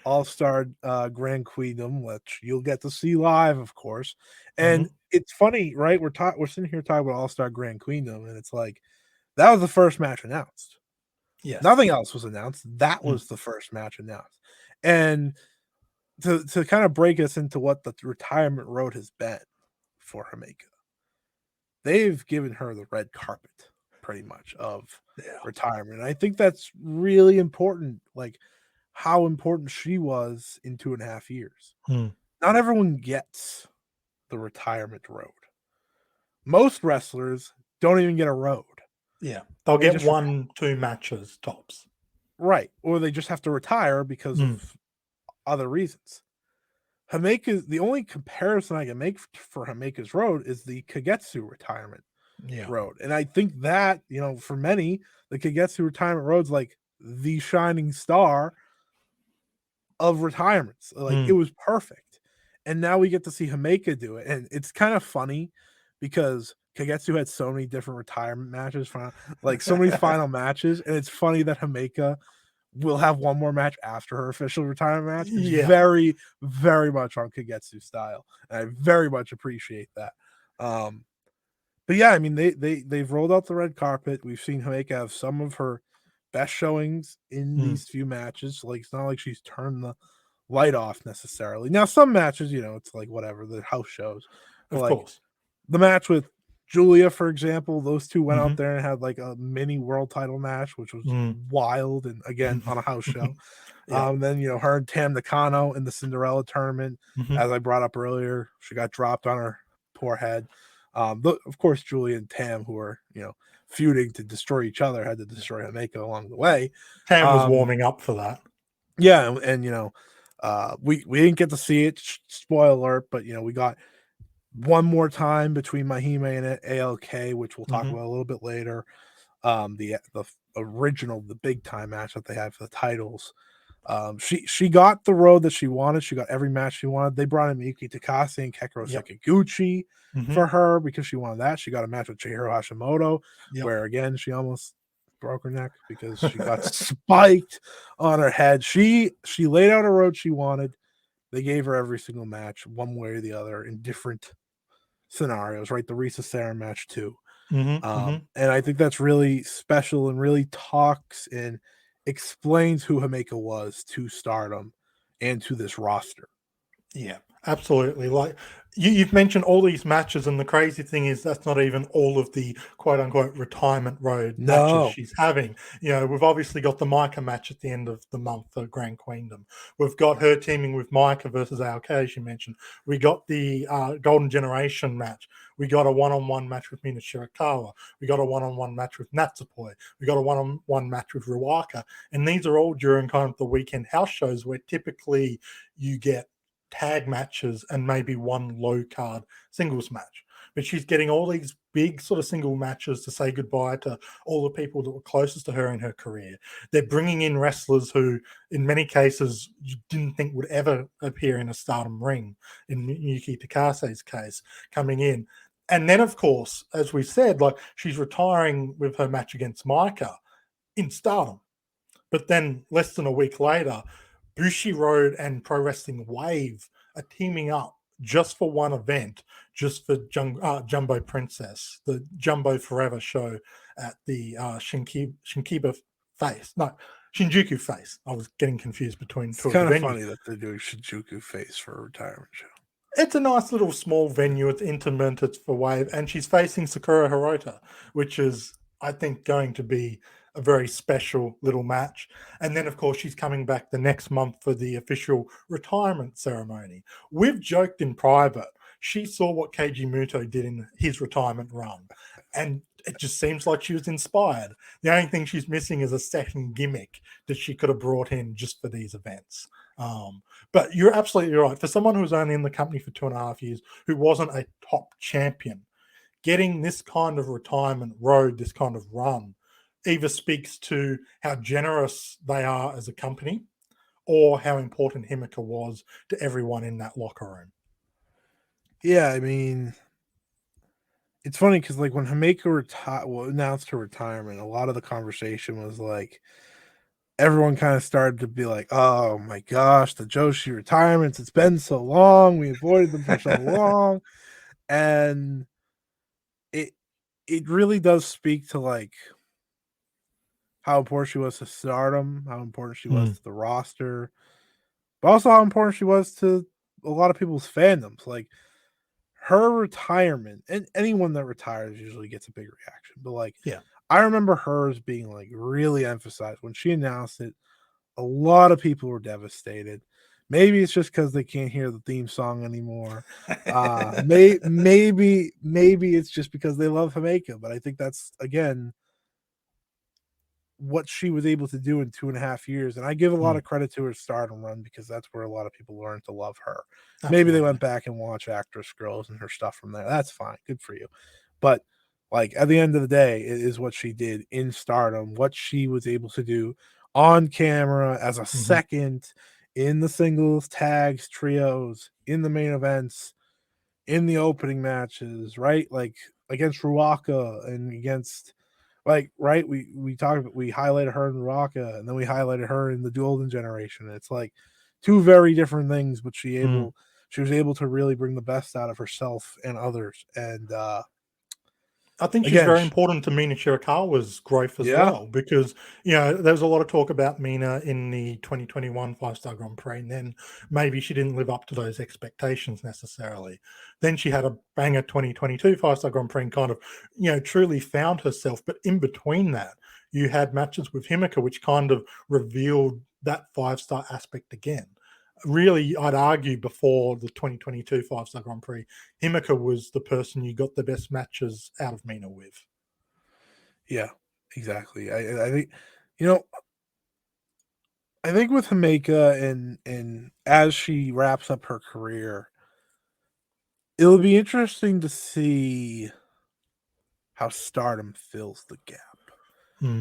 All Star Grand Queendom, which you'll get to see live, of course. And it's funny, right? We're sitting here talking about All Star Grand Queendom, and it's like that was the first match announced. Nothing else was announced. That was the first match announced. And to kind of break us into what the retirement road has been for Himeka, they've given her the red carpet pretty much of retirement. And I think that's really important, like how important she was in 2.5 years. Not everyone gets the retirement road. Most wrestlers don't even get a road. Yeah, they'll get 1-2 matches tops. Right. Or they just have to retire because of other reasons. Himeka, the only comparison I can make for Himeka's road is the Kagetsu retirement road. And I think that, for many, the Kagetsu retirement road's like the shining star of retirements. Like it was perfect. And now we get to see Himeka do it. And it's kind of funny because Kagetsu had so many different retirement matches, like so many final matches. And it's funny that Himeka will have one more match after her official retirement match. It's very, very much on Kagetsu style. And I very much appreciate that. But yeah, I mean, they've rolled out the red carpet. We've seen Himeka have some of her best showings in these few matches. Like, it's not like she's turned the light off necessarily. Now, some matches, it's like whatever, the house shows. But of course. The match with Julia, for example, those two went out there and had like a mini world title match, which was wild, and again on a house show. Then her and Tam Nakano in the Cinderella tournament, as I brought up earlier, she got dropped on her poor head. Of course, Julia and Tam, who are feuding to destroy each other, had to destroy Himeka along the way. Tam was warming up for that. Yeah, and we didn't get to see it. Spoiler alert, but we got one more time between Mahime and ALK, which we'll talk about a little bit later. The original, the big time match that they had for the titles. She got the road that she wanted. She got every match she wanted. They brought in Miyuki Takase and Kekuro Sekiguchi for her because she wanted that. She got a match with Chihiro Hashimoto, where again she almost broke her neck because she got spiked on her head. She laid out a road she wanted. They gave her every single match, one way or the other, in different scenarios, right? The Risa Sarah match too. And I think that's really special and really talks and explains who Himeka was to Stardom and to this roster. Yeah, absolutely. Like you've mentioned all these matches, and the crazy thing is that's not even all of the quote unquote retirement road matches she's having. We've obviously got the Maika match at the end of the month for Grand Queendom. We've got her teaming with Maika versus ALK, as you mentioned. We got the Golden Generation match. We got a one-on-one match with Mina Shirakawa. We got a one-on-one match with Natsupoi. We got a one-on-one match with Ruaka. And these are all during kind of the weekend house shows where typically you get tag matches and maybe one low card singles match. But she's getting all these big sort of single matches to say goodbye to all the people that were closest to her in her career. They're bringing in wrestlers who, in many cases, you didn't think would ever appear in a Stardom ring. In Miyuki Takase's case, coming in. And then, of course, as we said, like she's retiring with her match against Maika in Stardom. But then less than a week later, Bushiroad and Pro Wrestling Wave are teaming up just for one event, just for Jumbo Princess, the Jumbo Forever show at the Shinjuku Face. I was getting confused between two. It's kind of funny that they're doing Shinjuku Face for a retirement show. It's a nice little small venue. It's intimate. It's for Wave. And she's facing Sakura Hirota, which is, I think, going to be a very special little match. And then, of course, she's coming back the next month for the official retirement ceremony. We've joked in private. She saw what Keiji Muto did in his retirement run. And it just seems like she was inspired. The only thing she's missing is a second gimmick that she could have brought in just for these events. But you're absolutely right. For someone who was only in the company for 2.5 years, who wasn't a top champion, getting this kind of retirement road, this kind of run, either speaks to how generous they are as a company or how important Himeka was to everyone in that locker room. Yeah, I mean, it's funny because like when Himeka announced her retirement, a lot of the conversation was like, everyone kind of started to be like, oh my gosh, the Joshi retirements, it's been so long. We avoided them for so long. And it really does speak to like how important she was to Stardom, how important she was to the roster, but also how important she was to a lot of people's fandoms. Like her retirement, and anyone that retires usually gets a big reaction. But like, yeah, I remember hers being like really emphasized when she announced it. A lot of people were devastated Maybe it's just because they can't hear the theme song anymore. Maybe it's just because they love Himeka, but I think that's again what she was able to do in 2.5 years. And I give a lot of credit to her Stardom run because that's where a lot of people learned to love her. Absolutely. Maybe they went back and watched Actress Girls and her stuff from there. That's fine. Good for you. But like at the end of the day, it is what she did in Stardom, what she was able to do on camera as a second in the singles, tags, trios, in the main events, in the opening matches, right? Like against Ruaka and against we highlighted her in Ruaka and then we highlighted her in the Golden Generation. It's like two very different things, but she was able to really bring the best out of herself and others. And I think she's again, very important to Mina Shirakawa's growth as well, because there was a lot of talk about Mina in the 2021 5-Star Grand Prix, and then maybe she didn't live up to those expectations necessarily. Then she had a banger 2022 5-Star Grand Prix and kind of truly found herself. But in between that, you had matches with Himeka, which kind of revealed that 5-star aspect again. Really, I'd argue before the 2022 5-Star Grand Prix, Himeka was the person you got the best matches out of Mina with. Yeah, exactly. I think, I think with Himeka and as she wraps up her career, it'll be interesting to see how Stardom fills the gap.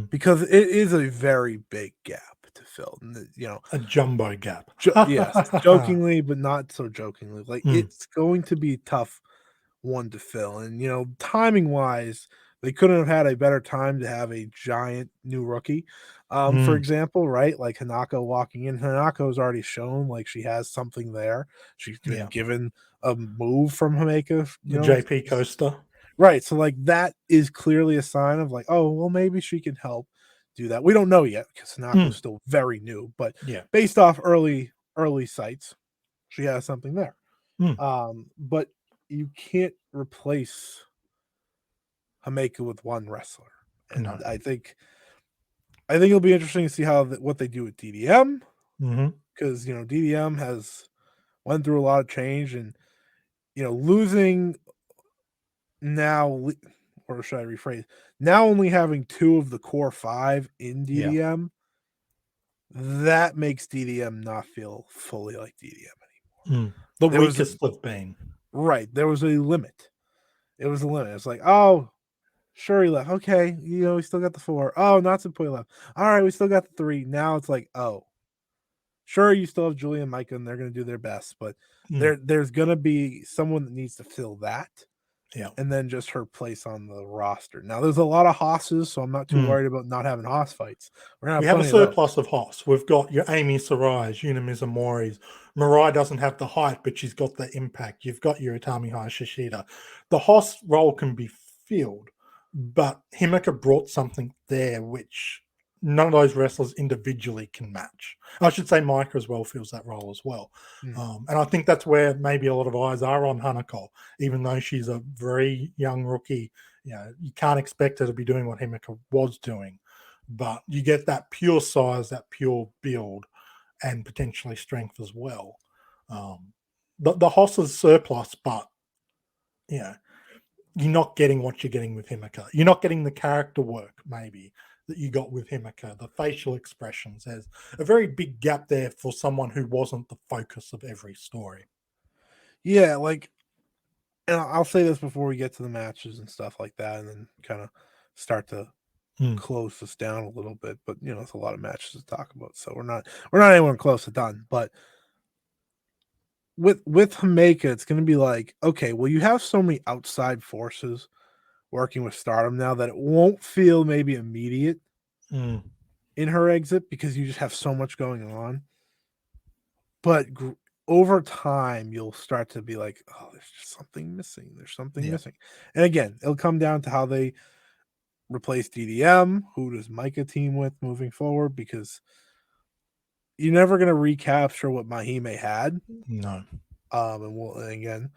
Because it is a very big gap to fill. A jumbo gap. Yes, jokingly, but not so jokingly. Like it's going to be a tough one to fill. And timing wise, they couldn't have had a better time to have a giant new rookie. For example, right? Like Hanako walking in. Hanako's already shown like she has something there. She's been given a move from Himeka. The JP coaster. Right. So like that is clearly a sign of like, oh, well, maybe she can help do that. We don't know yet because Hanako's still very new, but based off early sites, she has something there. But you can't replace Himeka with one wrestler. And I think it'll be interesting to see what they do with DDM. Because DDM has went through a lot of change and losing now, or should I rephrase? Now only having 2 of the core 5 in DDM, that makes DDM not feel fully like DDM anymore. The weakest of been. Right. There was a limit. It was a limit. It's like, oh, sure he left. Okay, we still got the 4. Oh, Natsupoi left. All right, we still got the 3. Now it's like, oh, sure, you still have Julia and Maika, and they're going to do their best, but there's going to be someone that needs to fill that. Yeah. And then just her place on the roster. Now, there's a lot of Hosses, so I'm not too worried about not having Hoss fights. We have a surplus of Hoss. We've got your Amy Sarai's, Yuna Mizumori's. Mirai doesn't have the height, but she's got the impact. You've got your Itami Hayashishita. The Hoss role can be filled, but Himeka brought something there which none of those wrestlers individually can match. I should say Maika as well fills that role as well. And I think that's where maybe a lot of eyes are on Hanako, even though she's a very young rookie. You can't expect her to be doing what Himeka was doing, but you get that pure size, that pure build, and potentially strength as well. The Hoss is surplus, but you're not getting what you're getting with Himeka. You're not getting the character work, maybe, that you got with Himeka, the facial expressions. There's a very big gap there for someone who wasn't the focus of every story. Yeah, like, and I'll say this before we get to the matches and stuff like that, and then kind of start to close this down a little bit. But it's a lot of matches to talk about, so we're not anywhere close to done. But with Himeka, it's going to be like, okay, well, you have so many outside forces working with Stardom now that it won't feel maybe immediate in her exit because you just have so much going on. But over time, you'll start to be like, oh, there's just something missing. There's something missing. And again, it'll come down to how they replace DDM. Who does Maika team with moving forward? Because you're never going to recapture what Mahime had. No. And again,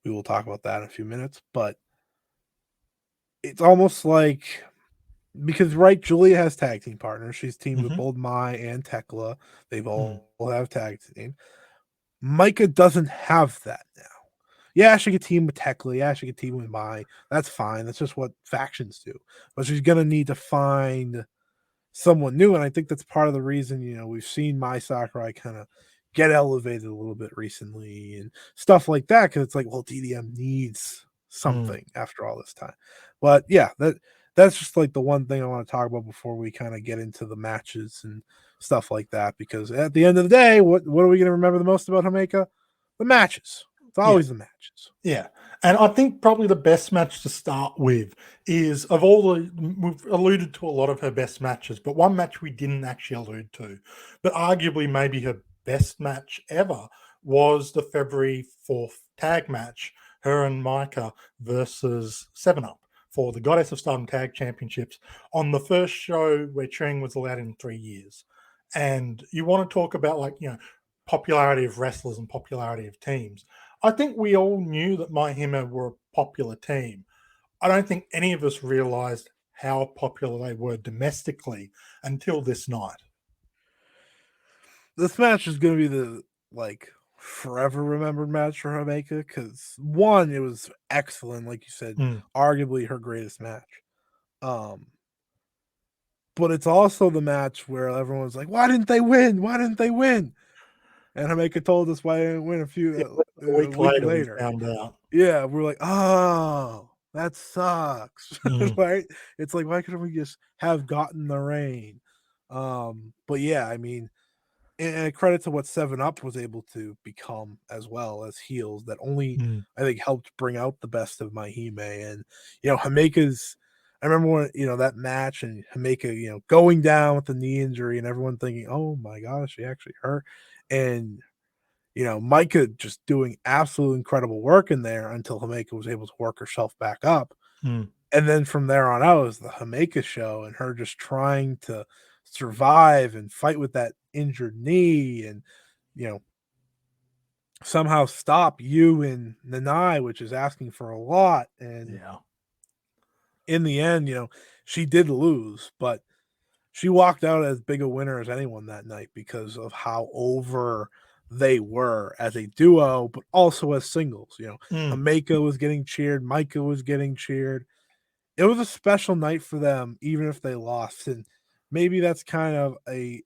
we will talk about that in a few minutes. But it's almost like because right, Julia has tag team partners. She's teamed with Mhm. both Mai and Tekla. They've all have tag team. Maika doesn't have that now. Yeah, she could team with Tekla. Yeah, she could team with Mai. That's fine. That's just what factions do. But she's gonna need to find someone new, and I think that's part of the reason, we've seen Mai Sakurai kind of get elevated a little bit recently and stuff like that, because it's like, well, TDM needs something after all this time. But yeah, that's just like the one thing I want to talk about before we kind of get into the matches and stuff like that, because at the end of the day, what are we going to remember the most about Himeka? The matches. It's always the matches. Yeah. And I think probably the best match to start with is, of all we've alluded to a lot of her best matches, but one match we didn't actually allude to, but arguably maybe her best match ever, was the February 4th tag match, her and Maika versus 7-Up for the Goddess of Stardom Tag Championships on the first show where cheering was allowed in 3 years. And you want to talk about, like, popularity of wrestlers and popularity of teams. I think we all knew that My Himeka were a popular team. I don't think any of us realized how popular they were domestically until this night. This match is going to be the forever remembered match for Himeka, because one, it was excellent, like you said, arguably her greatest match. But it's also the match where everyone was like, "Why didn't they win? Why didn't they win?" And Himeka told us why they didn't win A week later, we found out. Yeah, we're like, "Oh, that sucks." Right? It's like, why couldn't we just have gotten the rain? But yeah, I mean, and a credit to what 7-Up was able to become as well as heels, that only I think helped bring out the best of Mahime. And Himeka's, I remember when that match and Himeka going down with the knee injury and everyone thinking, oh my gosh, she actually hurt. And Maika just doing absolute incredible work in there until Himeka was able to work herself back up. And then from there on out, it was the Himeka show and her just trying to survive and fight with that injured knee and, somehow stop you and Nanai, which is asking for a lot. And in the end, she did lose, but she walked out as big a winner as anyone that night because of how over they were as a duo, but also as singles. Himeka was getting cheered, Maika was getting cheered. It was a special night for them, even if they lost. And maybe that's kind of a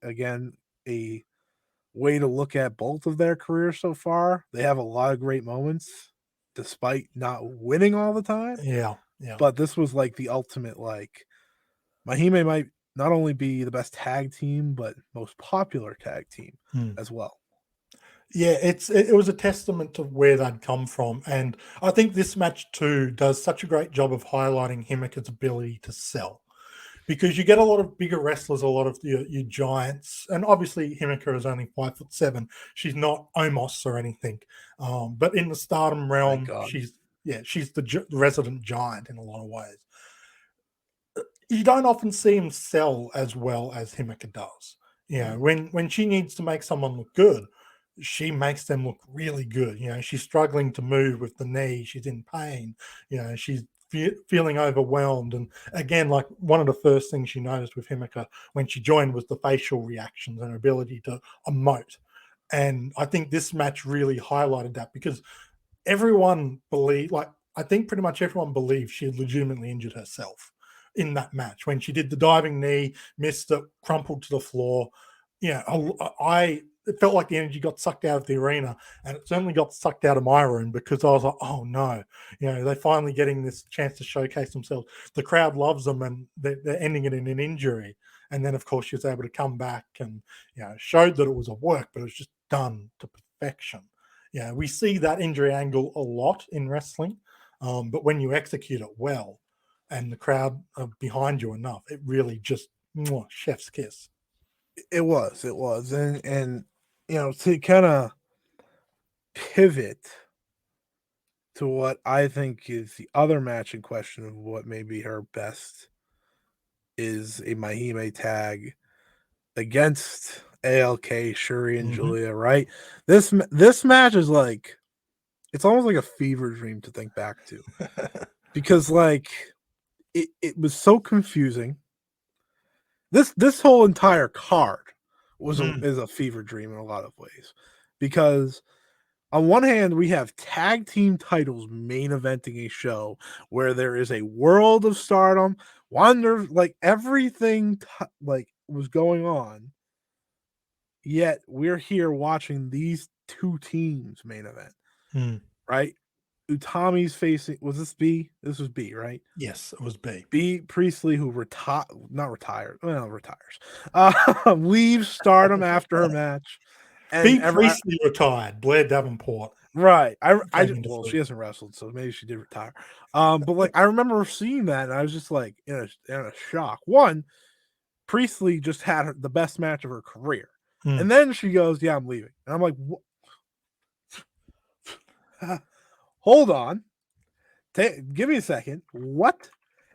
way to look at both of their careers so far. They have a lot of great moments despite not winning all the time. Yeah. But this was like the ultimate, Mahime might not only be the best tag team, but most popular tag team as well. Yeah, it was a testament to where they'd come from. And I think this match too does such a great job of highlighting Himeka's ability to sell. Because you get a lot of bigger wrestlers, a lot of your giants, and obviously Himeka is only 5'7". She's not Omos or anything, but in the Stardom realm, she's the resident giant in a lot of ways. You don't often see him sell as well as Himeka does. When she needs to make someone look good, she makes them look really good. She's struggling to move with the knee. She's in pain. She's feeling overwhelmed. And again, like, one of the first things she noticed with Himeka when she joined was the facial reactions and her ability to emote. And I think this match really highlighted that, because everyone believed, I think pretty much everyone believed she had legitimately injured herself in that match. When she did the diving knee, missed it, crumpled to the floor. It felt like the energy got sucked out of the arena, and it certainly got sucked out of my room, because I was like, oh no, they're finally getting this chance to showcase themselves. The crowd loves them, and they're ending it in an injury. And then, of course, she was able to come back and, showed that it was a work, but it was just done to perfection. We see that injury angle a lot in wrestling, but when you execute it well and the crowd are behind you enough, it really just, chef's kiss. It was. And to kind of pivot to what I think is the other match in question of what may be her best, is a Mahime tag against ALK, Shuri, and Julia, right? This match is it's almost like a fever dream to think back to, because it was so confusing. this whole entire card was Mm. is a fever dream in a lot of ways, because on one hand we have tag team titles main eventing a show where there is a world of Stardom, wonder, like everything like was going on, yet we're here watching these two teams main event, Mm. right? Utami's facing, was this B? This was B, right? Yes, it was B. B Priestley, who retires, leaves Stardom after her match, and B Priestley retired. Blair Davenport right. came into Well, foot. she hasn't wrestled, so maybe she did retire. But like I remember seeing that, and I was just like in a shock. One, Priestley just had the best match of her career, and then she goes, "Yeah, I'm leaving," and I'm like, "Hold on, give me a second. What?"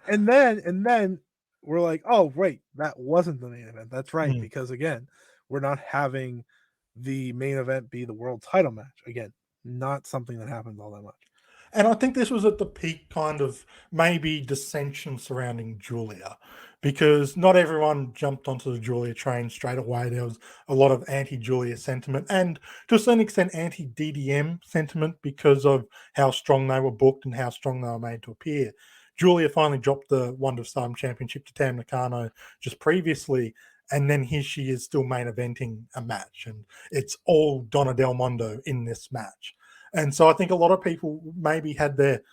And then we're like, "Oh, wait, that wasn't the main event. That's right, because again, we're not having the main event be the world title match again. Not something that happens all that much." And I think this was at the peak kind of maybe dissension surrounding Julia, because not everyone jumped onto the Julia train straight away. There was a lot of anti Julia sentiment and to a certain extent anti DDM sentiment because of how strong they were booked and how strong they were made to appear. Julia finally dropped the Wonder of Stardom Championship to Tam Nakano just previously, and then here she is still main eventing a match, and it's all Donna Del Mondo in this match. And so I think a lot of people maybe had their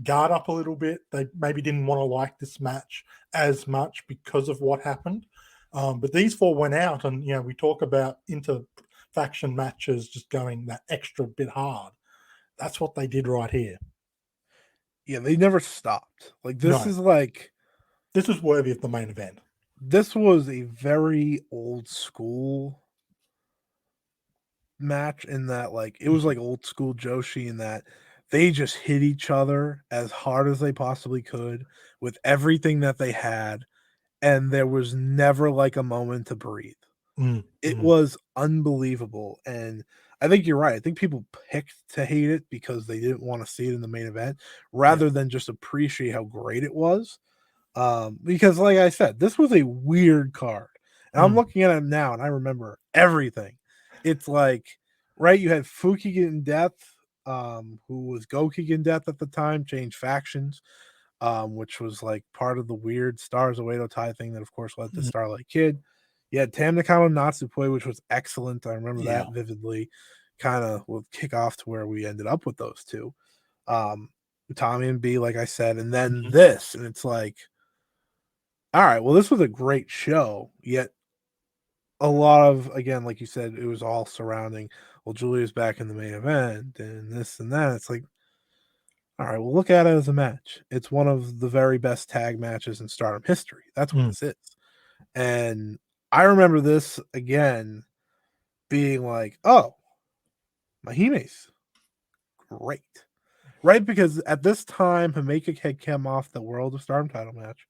guard up a little bit. They maybe didn't want to like this match as much because of what happened. But these four went out, and we talk about inter-faction matches just going that extra bit hard. That's what they did right here. Yeah, they never stopped. Like this No. is like This was worthy of the main event. This was a very old school match in that like it was like old school Joshi in that they just hit each other as hard as they possibly could with everything that they had, and there was never like a moment to breathe. It was unbelievable, and I think you're right. I think people picked to hate it because they didn't want to see it in the main event rather than just appreciate how great it was. Because like I said, this was a weird card. And I'm looking at it now and I remember everything. It's like, right, you had Fukigen Death, who was Gokigen Death at the time, changed factions, which was like part of the weird Stars of Wado Tai thing that of course led to Starlight Kid. You had Tam Nakano Natsupoi, which was excellent. I remember that vividly. Kind of will kick off to where we ended up with those two. Tommy and B, like I said, and then this, and it's like, all right, well, this was a great show, yet a lot of, again, like you said, it was all surrounding, well, Julia's back in the main event and this and that. It's like, all right, well, look at it as a match. It's one of the very best tag matches in Stardom history. That's what this is. And I remember this again being like, oh, Mahime's great. Right? Because at this time, Himeka had come off the World of Stardom title match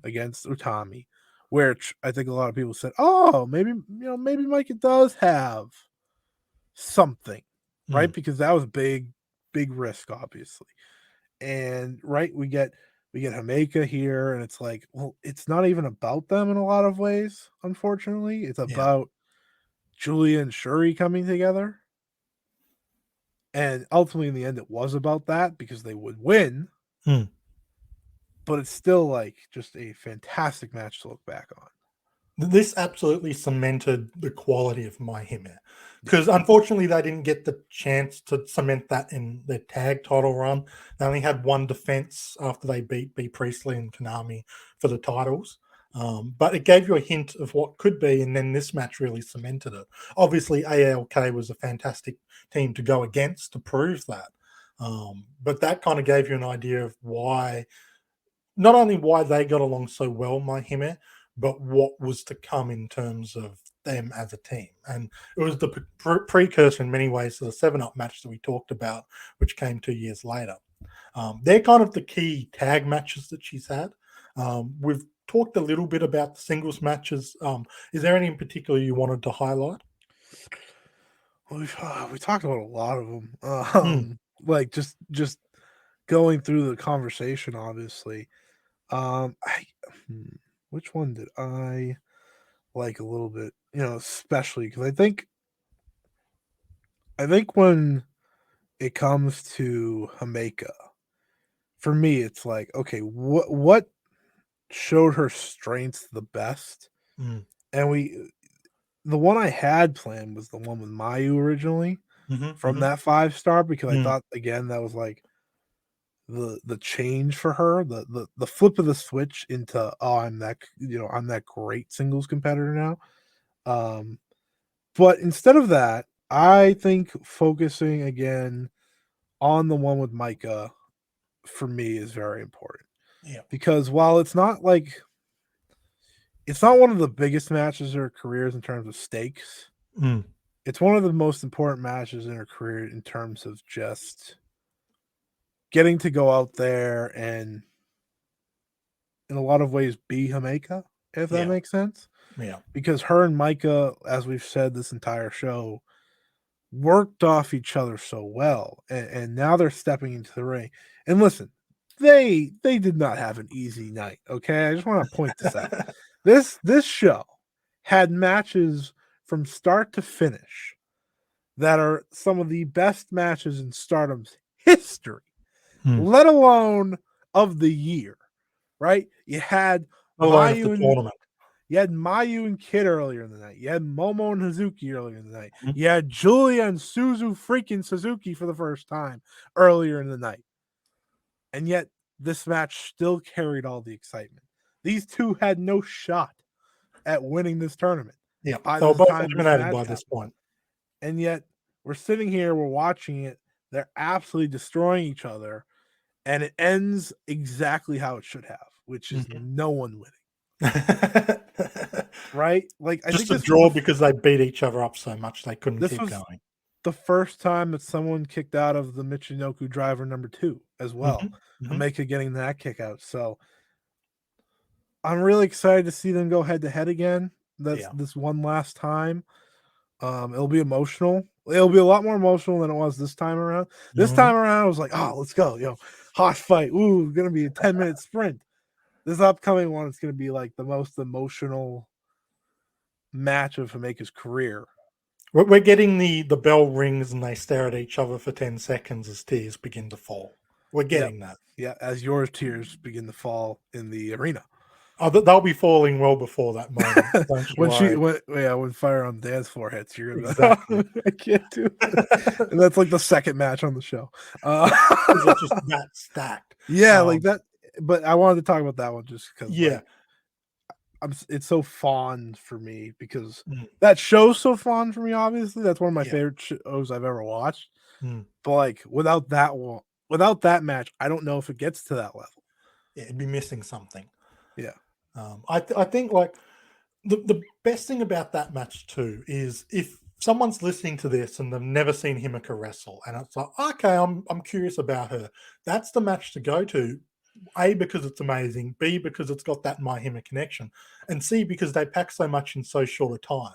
against Utami, which I think a lot of people said, oh, maybe Maika does have something, right? Because that was big risk, obviously. And right, we get Himeka here, and it's like, well, it's not even about them in a lot of ways, unfortunately. It's about Julia and Shuri coming together. And ultimately, in the end, it was about that because they would win. But it's still like just a fantastic match to look back on. This absolutely cemented the quality of My Hime, because unfortunately they didn't get the chance to cement that in their tag title run. They only had one defense after they beat B Priestley and Konami for the titles. But it gave you a hint of what could be, and then this match really cemented it. Obviously, ALK was a fantastic team to go against to prove that. But that kind of gave you an idea of why, not only why they got along so well, My Hime, but what was to come in terms of them as a team. And it was the precursor in many ways to the 7-Up match that we talked about, which came 2 years later. They're kind of the key tag matches that she's had. We've talked a little bit about the singles matches. Is there any in particular you wanted to highlight? Well, we talked about a lot of them. Like just going through the conversation, obviously. which one did I like a little bit? Especially because I think when it comes to Himeka, for me, it's like, okay, what showed her strengths the best? Mm. And the one I had planned was the one with Mayu originally from that 5-star, because I thought, again, that was like the change for her, the flip of the switch into, oh, I'm that great singles competitor now. But instead of that, I think focusing again on the one with Maika for me is very important. Yeah. Because while it's not one of the biggest matches in her careers in terms of stakes, it's one of the most important matches in her career in terms of just getting to go out there and, in a lot of ways, be Himeka, if that makes sense. Yeah. Because her and Maika, as we've said this entire show, worked off each other so well, and now they're stepping into the ring. And listen, they did not have an easy night. Okay, I just want to point this out. This show had matches from start to finish that are some of the best matches in Stardom's history, let alone of the year. Right? You had Alone of the Mayu and tournament. You had Mayu and Kid earlier in the night. You had Momo and Hazuki earlier in the night. You had Julia and freaking Suzuki for the first time earlier in the night. And yet, this match still carried all the excitement. These two had no shot at winning this tournament. Yeah, by they were the both time this eliminated match by happened. this point. And yet, we're sitting here, we're watching it. They're absolutely destroying each other. And it ends exactly how it should have, which is no one winning. Right? Like, I Just think a draw because they beat each other up so much they couldn't keep going. The first time that someone kicked out of the Michinoku driver number 2 as well. Himeka getting that kick out. So I'm really excited to see them go head to head again. This one last time. It'll be emotional. It'll be a lot more emotional than it was this time around. This time around, I was like, oh, let's go. Hot fight. Ooh, gonna be a 10-minute sprint. This upcoming one is gonna be like the most emotional match of Himeka's career. We're getting the bell rings and they stare at each other for 10 seconds as tears begin to fall. We're getting that. Yeah, as your tears begin to fall in the arena. Oh, they'll be falling well before that moment. Don't you worry. when Fire on the Dance Floor hits, you're gonna Exactly. be like, I can't do it. And that's like the second match on the show. It's just that stacked. Yeah, like that. But I wanted to talk about that one just because. Yeah. It's so fond for me because that show's so fond for me. Obviously, that's one of my favorite shows I've ever watched. But like without that match, I don't know if it gets to that level. Yeah, it'd be missing something. Yeah. I think like the best thing about that match too is if someone's listening to this and they've never seen Himeka wrestle, and it's like, okay, I'm curious about her. That's the match to go to. A, because it's amazing. B, because it's got that My Hima connection. And C, because they pack so much in so short a time.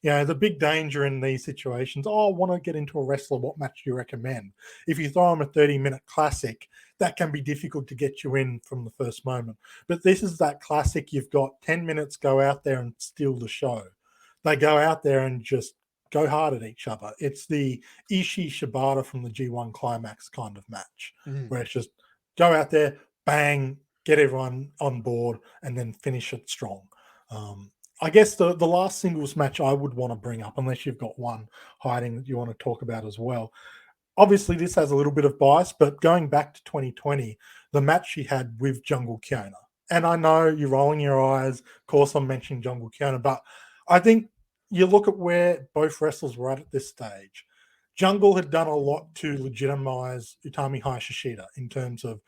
The big danger in these situations, I want to get into a wrestler, what match do you recommend? If you throw them a 30-minute classic, that can be difficult to get you in from the first moment. But this is that classic, you've got 10 minutes, go out there and steal the show. They go out there and just go hard at each other. It's the Ishii-Shibata from the G1 Climax kind of match, where it's just go out there, bang, get everyone on board, and then finish it strong. I guess the last singles match I would want to bring up, unless you've got one hiding that you want to talk about as well. Obviously, this has a little bit of bias, but going back to 2020, the match she had with Jungle Kyona. And I know you're rolling your eyes. Of course, I'm mentioning Jungle Kyona, but I think you look at where both wrestlers were at this stage. Jungle had done a lot to legitimize Utami Hayashishita in terms of,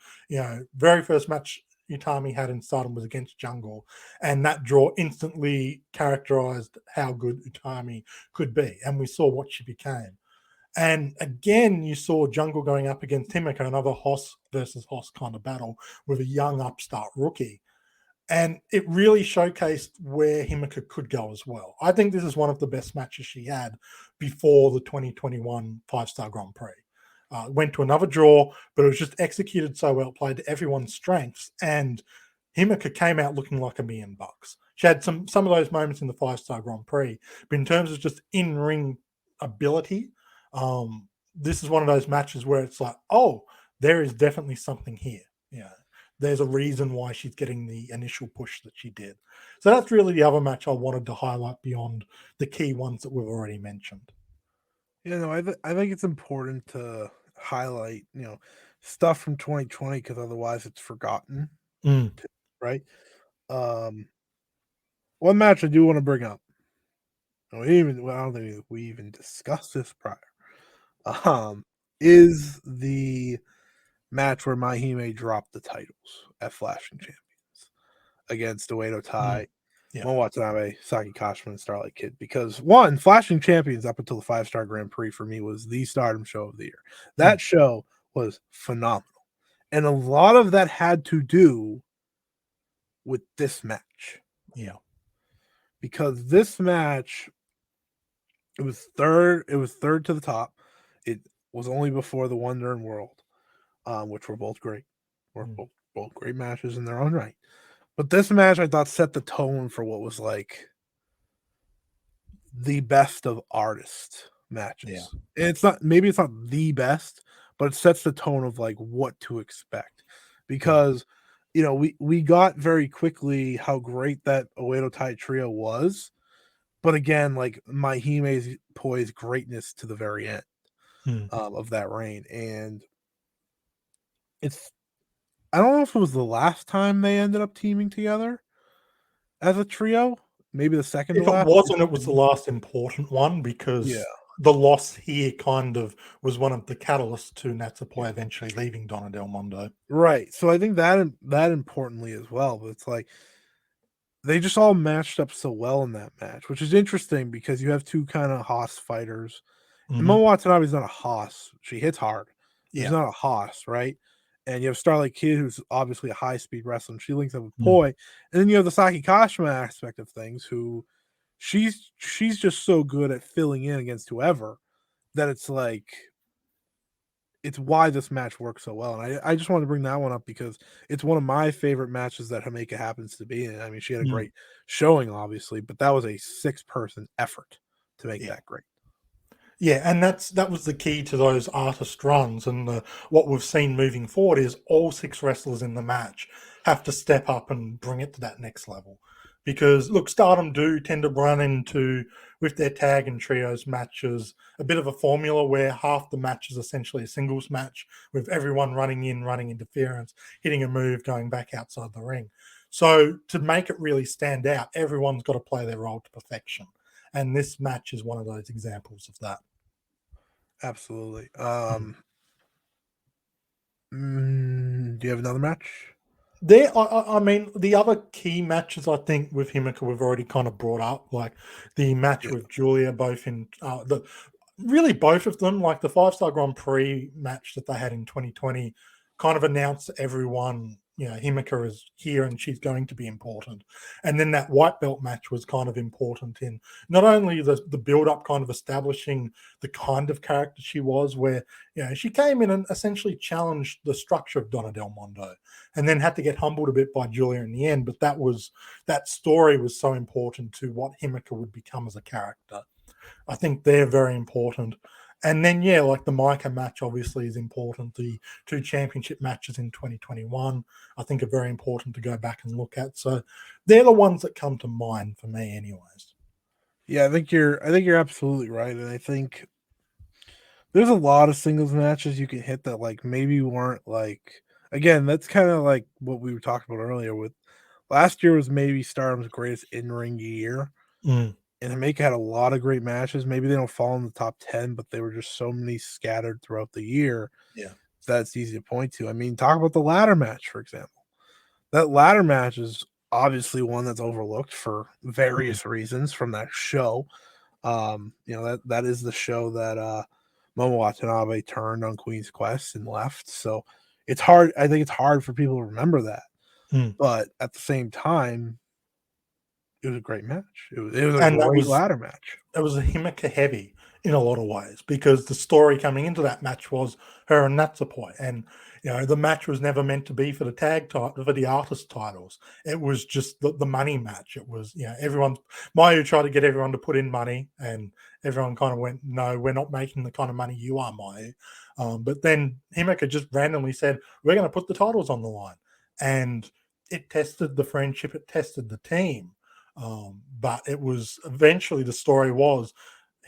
very first match Utami had in Stardom was against Jungle, and that draw instantly characterized how good Utami could be, and we saw what she became. And again, you saw Jungle going up against Himeka, another Hoss versus Hoss kind of battle with a young upstart rookie. And it really showcased where Himeka could go as well. I think this is one of the best matches she had before the 2021 5-Star Grand Prix. Went to another draw, but it was just executed so well, played to everyone's strengths, and Himeka came out looking like $1,000,000. She had some of those moments in the 5-star Grand Prix, but in terms of just in-ring ability, this is one of those matches where it's like, oh, there is definitely something here. Yeah, there's a reason why she's getting the initial push that she did. So that's really the other match I wanted to highlight beyond the key ones that we've already mentioned. You know, I think it's important to highlight, stuff from 2020 because otherwise it's forgotten, right? Um, One match I do want to bring up. I don't think we even discussed this prior. Is the match where Mahime dropped the titles at Flashing Champions against Uedo Tai, Yeah. Mo Watanabe, Saki Kashima, and Starlight Kid. Because one, Flashing Champions up until the 5-star Grand Prix for me was the Stardom show of the year. That show was phenomenal. And a lot of that had to do with this match. Yeah. Because this match, it was third to the top. It was only before the Wonder and World, which were both great. Were both great matches in their own right. But this match, I thought, set the tone for what was like the best of artist matches. Yeah. And it's not the best, but it sets the tone of like what to expect. Because we got very quickly how great that Uedo Tai trio was. But again, like Mahime's poised greatness to the very end of that reign. And I don't know if it was the last time they ended up teaming together as a trio. Maybe the second If to it last. wasn't, it was the last important one because the loss here kind of was one of the catalysts to Natsupoi eventually leaving Donna Del Mondo. Right. So I think that importantly as well. But it's like they just all matched up so well in that match, which is interesting because you have two kind of Haas fighters. And Mo Watanabe is not a Haas. She hits hard. She's not a Haas, right? And you have Starlight Kid, who's obviously a high-speed wrestler, and she links up with Poi. And then you have the Saki Kashima aspect of things, who she's just so good at filling in against whoever that it's like it's why this match works so well. And I just wanted to bring that one up because it's one of my favorite matches that Himeka happens to be in. I mean, she had a great showing, obviously, but that was a 6-person effort to make that great. Yeah, and that was the key to those artist runs, and what we've seen moving forward is all 6 wrestlers in the match have to step up and bring it to that next level. Because look, Stardom do tend to run into with their tag and trios matches a bit of a formula where half the match is essentially a singles match with everyone running interference, hitting a move, going back outside the ring. So to make it really stand out, everyone's got to play their role to perfection. And this match is one of those examples of that. Absolutely. Do you have another match? I mean, the other key matches I think with Himeka we've already kind of brought up, like the match with Julia, both in both of them, like the 5-star Grand Prix match that they had in 2020, kind of announced to everyone, Himeka is here and she's going to be important. And then that white belt match was kind of important in not only the build-up, kind of establishing the kind of character she was, where she came in and essentially challenged the structure of Donna Del Mondo, and then had to get humbled a bit by Julia in the end. But that story was so important to what Himeka would become as a character. I think they're very important. And then, like the Maika match obviously is important. The 2 championship matches in 2021, I think, are very important to go back and look at. So they're the ones that come to mind for me anyways. Yeah, I think you're absolutely right. And I think there's a lot of singles matches you can hit that like maybe weren't like, again, that's kind of like what we were talking about earlier with last year was maybe Stardom's greatest in-ring year. And Himeka had a lot of great matches. Maybe they don't fall in the top 10, but they were just so many scattered throughout the year. Yeah. That's easy to point to. I mean, talk about the ladder match, for example. That ladder match is obviously one that's overlooked for various reasons from that show. That is the show that Momo Watanabe turned on Queen's Quest and left. So it's hard. I think it's hard for people to remember that. But at the same time, it was a great match. It was a great ladder match. It was a Himeka heavy. in a lot of ways, because the story coming into that match was her and Natsupoi, and the match was never meant to be for the tag title, for the artist titles. It was just the money match. It was everyone. Mayu tried to get everyone to put in money, and everyone kind of went, "No, we're not making the kind of money you are, Mayu." But then Himeka just randomly said, "We're going to put the titles on the line," and it tested the friendship, it tested the team. But it was eventually, the story was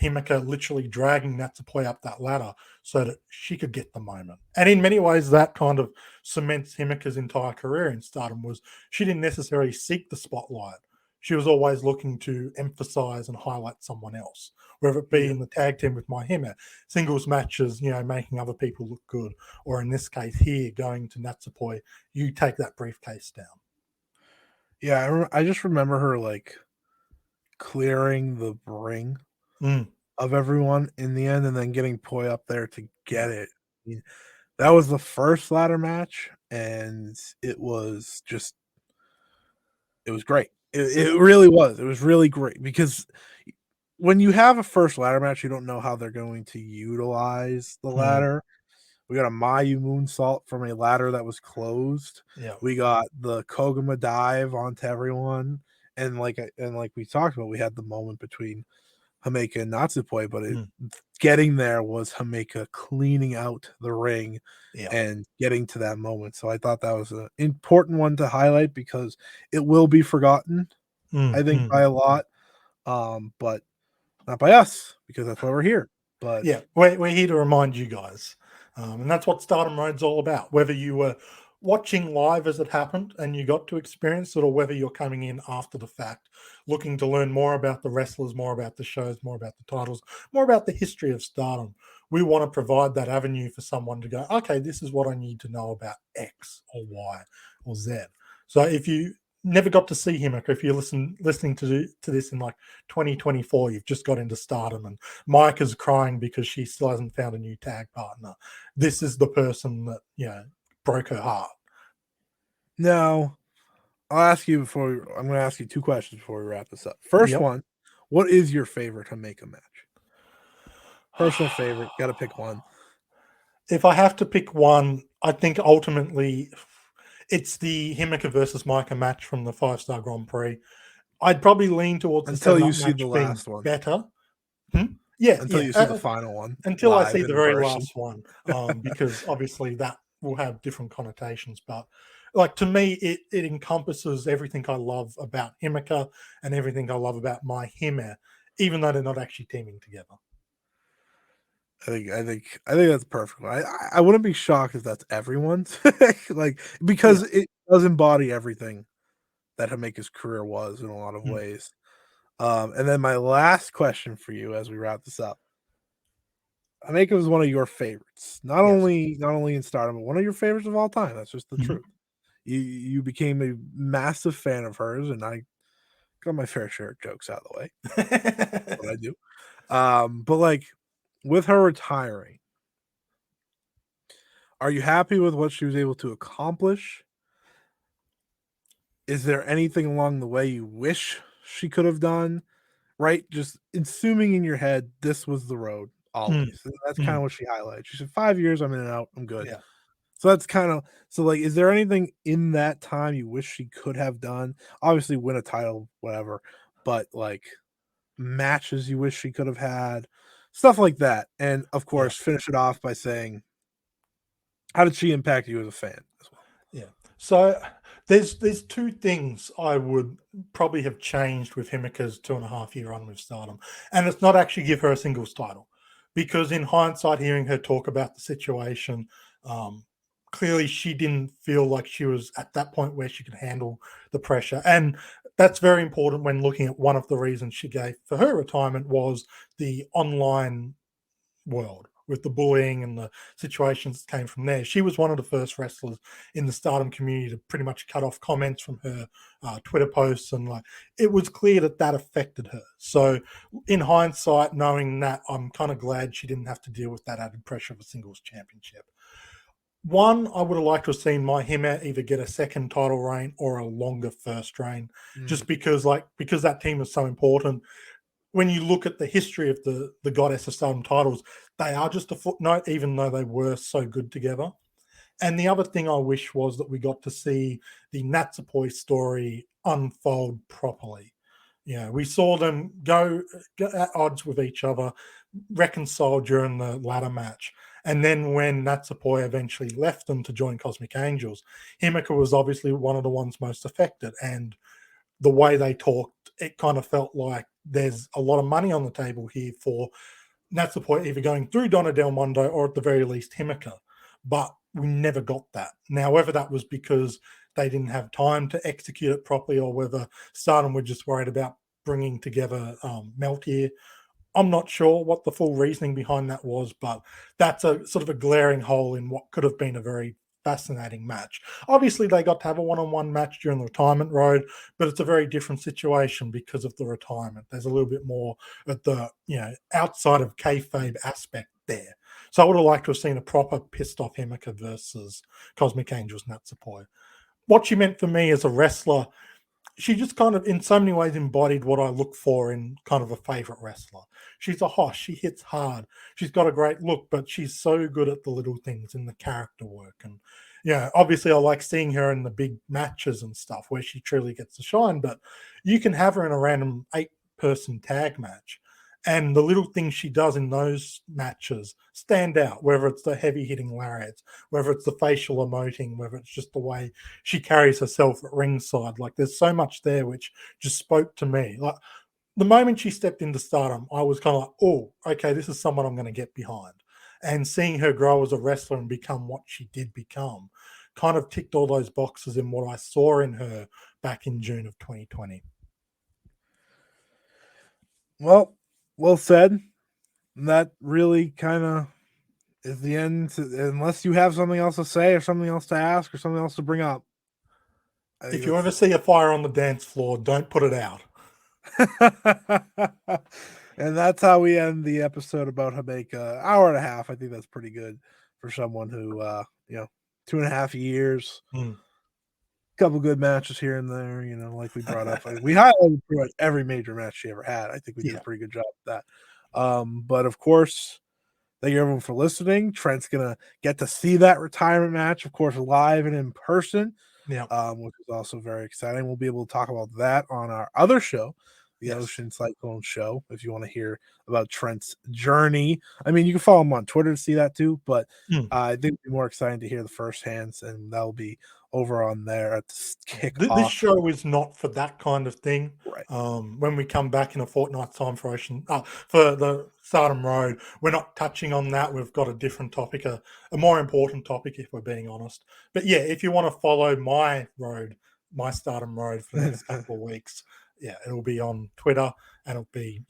Himeka literally dragging Natsupoi up that ladder so that she could get the moment. And in many ways, that kind of cements Himeka's entire career in Stardom. Was she didn't necessarily seek the spotlight. She was always looking to emphasize and highlight someone else, whether it be in the tag team with Maika, singles matches, making other people look good, or in this case here, going to Natsupoi, you take that briefcase down. Yeah, I just remember her like clearing the ring of everyone in the end, and then getting Poi up there to get it. I mean, that was the first ladder match, and it was great. It really was. It was really great, because when you have a first ladder match, you don't know how they're going to utilize the ladder. We got a Mayu moonsault from a ladder that was closed. Yeah. We got the Koguma dive onto everyone. And like we talked about, we had the moment between Himeka and Natsupoi, but getting there was Himeka cleaning out the ring and getting to that moment. So I thought that was an important one to highlight, because it will be forgotten, I think, by a lot, but not by us, because that's why we're here. But yeah, we're here to remind you guys. And that's what Stardom Road's all about. Whether you were watching live as it happened and you got to experience it, or whether you're coming in after the fact, looking to learn more about the wrestlers, more about the shows, more about the titles, more about the history of Stardom, we want to provide that avenue for someone to go, okay, this is what I need to know about X or Y or Z. So if you never got to see Himeka, if you're listening to this in like 2024, you've just got into Stardom and Maika's crying because she still hasn't found a new tag partner, this is the person that broke her heart. Now, I'm going to ask you two questions before we wrap this up. First one, what is your favorite Himeka match? Personal favorite, got to pick one. If I have to pick one, I think ultimately it's the Himeka versus Maika match from the 5-Star Grand Prix. I'd probably lean towards until you see the last one better. Yeah, until you see the final one. Until I see the very last one, because obviously that will have different connotations. But like, to me, it encompasses everything I love about Himeka and everything I love about Maika, even though they're not actually teaming together. I think that's perfect. I wouldn't be shocked if that's everyone's, because it does embody everything that Himeka's career was in a lot of ways. And then my last question for you as we wrap this up. Himeka was one of your favorites, not only in Stardom, but one of your favorites of all time. That's just the truth. You became a massive fan of hers, and I got my fair share of jokes out of the way. That's what I do. But like, with her retiring, are you happy with what she was able to accomplish? Is there anything along the way you wish she could have done? Right? Just assuming in your head, this was the road always. That's kind of what she highlighted. She said, 5 years, I'm in and out, I'm good. Yeah. So that's kind of, like, is there anything in that time you wish she could have done? Obviously win a title, whatever, but like matches you wish she could have had, stuff like that. And of course, finish it off by saying, how did she impact you as a fan as well? Yeah. So there's two things I would probably have changed with Himeka's 2.5-year run with Stardom. And it's not actually give her a singles title, because in hindsight, hearing her talk about the situation, clearly she didn't feel like she was at that point where she could handle the pressure. And that's very important when looking at one of the reasons she gave for her retirement was the online world, with the bullying and the situations that came from there. She was one of the first wrestlers in the Stardom community to pretty much cut off comments from her Twitter posts, and like, it was clear that affected her. So in hindsight, knowing that, I'm kind of glad she didn't have to deal with that added pressure of a singles championship. One, I would have liked to have seen Maika either get a second title reign or a longer first reign, just because that team is so important. when you look at the history of the Goddess of Stardom titles, they are just a footnote, even though they were so good together. And the other thing I wish was that we got to see the Natsupoi story unfold properly. We saw them go at odds with each other, reconcile during the ladder match. And then when Natsupoi eventually left them to join Cosmic Angels, Himeka was obviously one of the ones most affected. And the way they talked, it kind of felt like there's a lot of money on the table here for Natsupoi either going through Donna Del Mondo or at the very least Himeka. But we never got that. Now, whether that was because they didn't have time to execute it properly or whether Stardom were just worried about bringing together Melt here, I'm not sure what the full reasoning behind that was, but that's a sort of a glaring hole in what could have been a very fascinating match. Obviously, they got to have a one-on-one match during the retirement road, but it's a very different situation because of the retirement. There's a little bit more at the outside of kayfabe aspect there. So I would have liked to have seen a proper pissed off Himeka versus Cosmic Angels Natsupoi. What she meant for me as a wrestler, she just kind of in so many ways embodied what I look for in kind of a favorite wrestler. She's a hoss, she hits hard, she's got a great look, but she's so good at the little things in the character work. And obviously I like seeing her in the big matches and stuff where she truly gets to shine, but you can have her in a random 8-person tag match and the little things she does in those matches stand out, whether it's the heavy hitting lariats, whether it's the facial emoting, whether it's just the way she carries herself at ringside. Like there's so much there which just spoke to me. Like the moment she stepped into Stardom, I was kind of like, oh, okay, this is someone I'm going to get behind. And seeing her grow as a wrestler and become what she did become kind of ticked all those boxes in what I saw in her back in June of 2020. Well said. That really kind of is the end, unless you have something else to say or something else to ask or something else to bring up. If you ever see a fire on the dance floor, don't put it out. And that's how we end the episode about Himeka. Hour and a half. I think that's pretty good for someone who, 2.5 years. Couple good matches here and there, like we brought up. We highlighted pretty much every major match she ever had. I think we did a pretty good job with that. But of course, thank you everyone for listening. Trent's gonna get to see that retirement match, of course, live and in person. Which is also very exciting. We'll be able to talk about that on our other show, the Ocean Cyclone Show, if you want to hear about Trent's journey. I mean, you can follow him on Twitter to see that too, but I think it'd be more exciting to hear the first hands, and that'll be over on there at the kickoff. This show is not for that kind of thing. Right. When we come back in a fortnight's time for the Stardom Road, we're not touching on that. We've got a different topic, a more important topic, if we're being honest. But yeah, if you want to follow my Stardom Road for the next couple of weeks, it'll be on Twitter and it'll be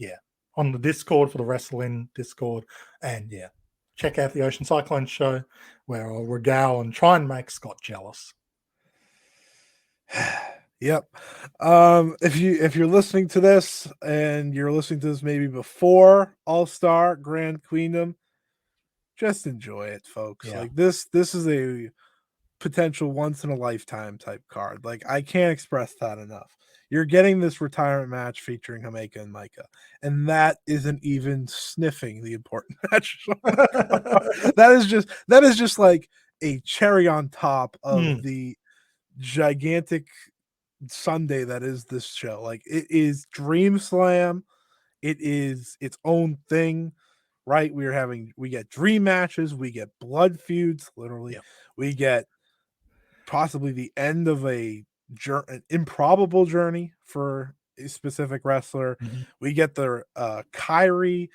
on the Discord for the Wrestling Discord, and check out the Ocean Cyclone Show where I'll regale and try and make Scott jealous. Yep. If you're listening to this and you're listening to this maybe before All Star Grand Queendom, just enjoy it, folks. Like this is a potential once in a lifetime type card. Like I can't express that enough. You're getting this retirement match featuring Himeka and Maika, and that isn't even sniffing the important match. that is just like a cherry on top of the gigantic Sunday that is this show. Like it is Dream Slam. It is its own thing, right? We get dream matches, we get blood feuds, literally. We get possibly the end of an improbable journey for a specific wrestler. We get the Kairi,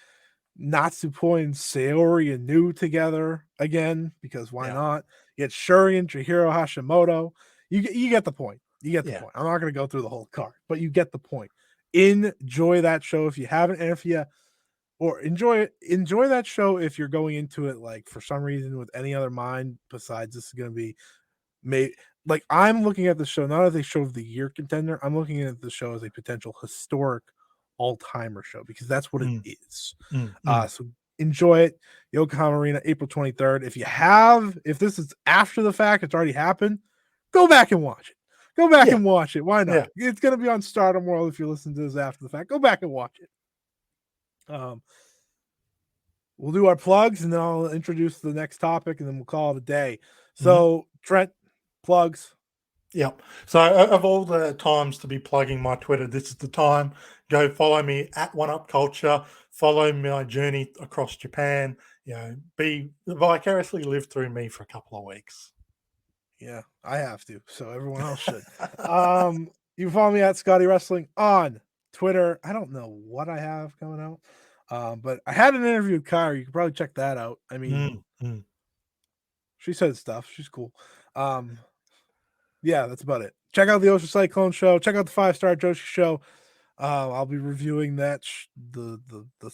Natsupoi, and Saori and New together again, because why not? You get Shuri and Chihiro Hashimoto. You get the point. You get the point. I'm not going to go through the whole card, but you get the point. Enjoy that show if you haven't, and enjoy that show if you're going into it like for some reason with any other mind besides this is going to be made. Like I'm looking at the show not as a show of the year contender. I'm looking at the show as a potential historic all-timer show because that's what it is. So enjoy it. Yokohama Arena, April 23rd. If this is after the fact, it's already happened. Go back and watch it. Go back and watch it. Why not? It's going to be on Stardom World if you're listening to this after the fact. Go back and watch it. We'll do our plugs, and then I'll introduce the next topic, and then we'll call it a day. So, Trent, plugs. Yep. So of all the times to be plugging my Twitter, this is the time. Go follow me at OneUpCulture. Follow my journey across Japan. Be vicariously live through me for a couple of weeks. Yeah, I have to. So everyone else should. You can follow me at Scotty Wrestling on Twitter. I don't know what I have coming out. But I had an interview with Kyra. You can probably check that out. I mean, she said stuff. She's cool. Yeah, that's about it. Check out the Ocean Cyclone show. Check out the 5-Star Joshi show. I'll be reviewing that the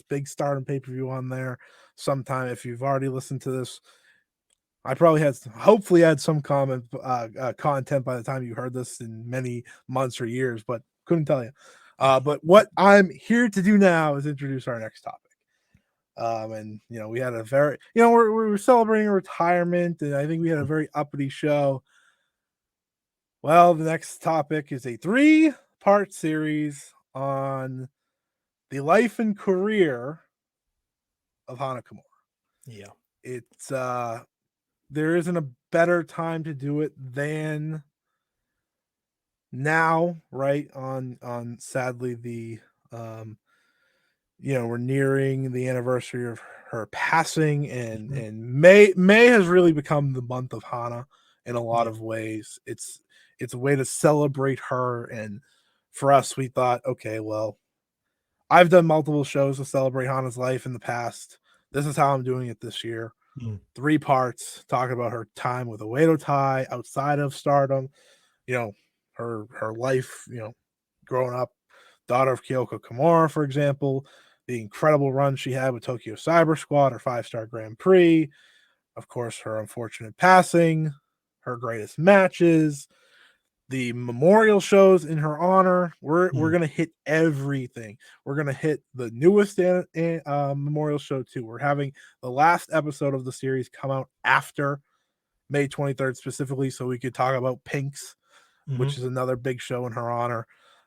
big Stardom pay-per-view on there sometime. If you've already listened to this, I probably hopefully had some content by the time you heard this in many months or years, but couldn't tell you. But what I'm here to do now is introduce our next topic. And we had a very, we're celebrating a retirement, and I think we had a very uppity show. Well, the next topic is a 3-part series on the life and career of Hana Kimura. Yeah. It's there isn't a better time to do it than now, right? On sadly the we're nearing the anniversary of her passing, and May has really become the month of Hana in a lot of ways. It's a way to celebrate her, and for us, we thought, okay, well, I've done multiple shows to celebrate Hana's life in the past. This is how I'm doing it this year. 3 parts talking about her time with Oedo Tai outside of Stardom, her life, growing up, daughter of Kyoko Kimura, for example, the incredible run she had with Tokyo Cyber Squad, her 5-Star Grand Prix, of course, her unfortunate passing, her greatest matches, the memorial shows in her honor. We're gonna hit everything. We're gonna hit the newest memorial show too. We're having the last episode of the series come out after May 23rd specifically, so we could talk about Pinks, which is another big show in her honor.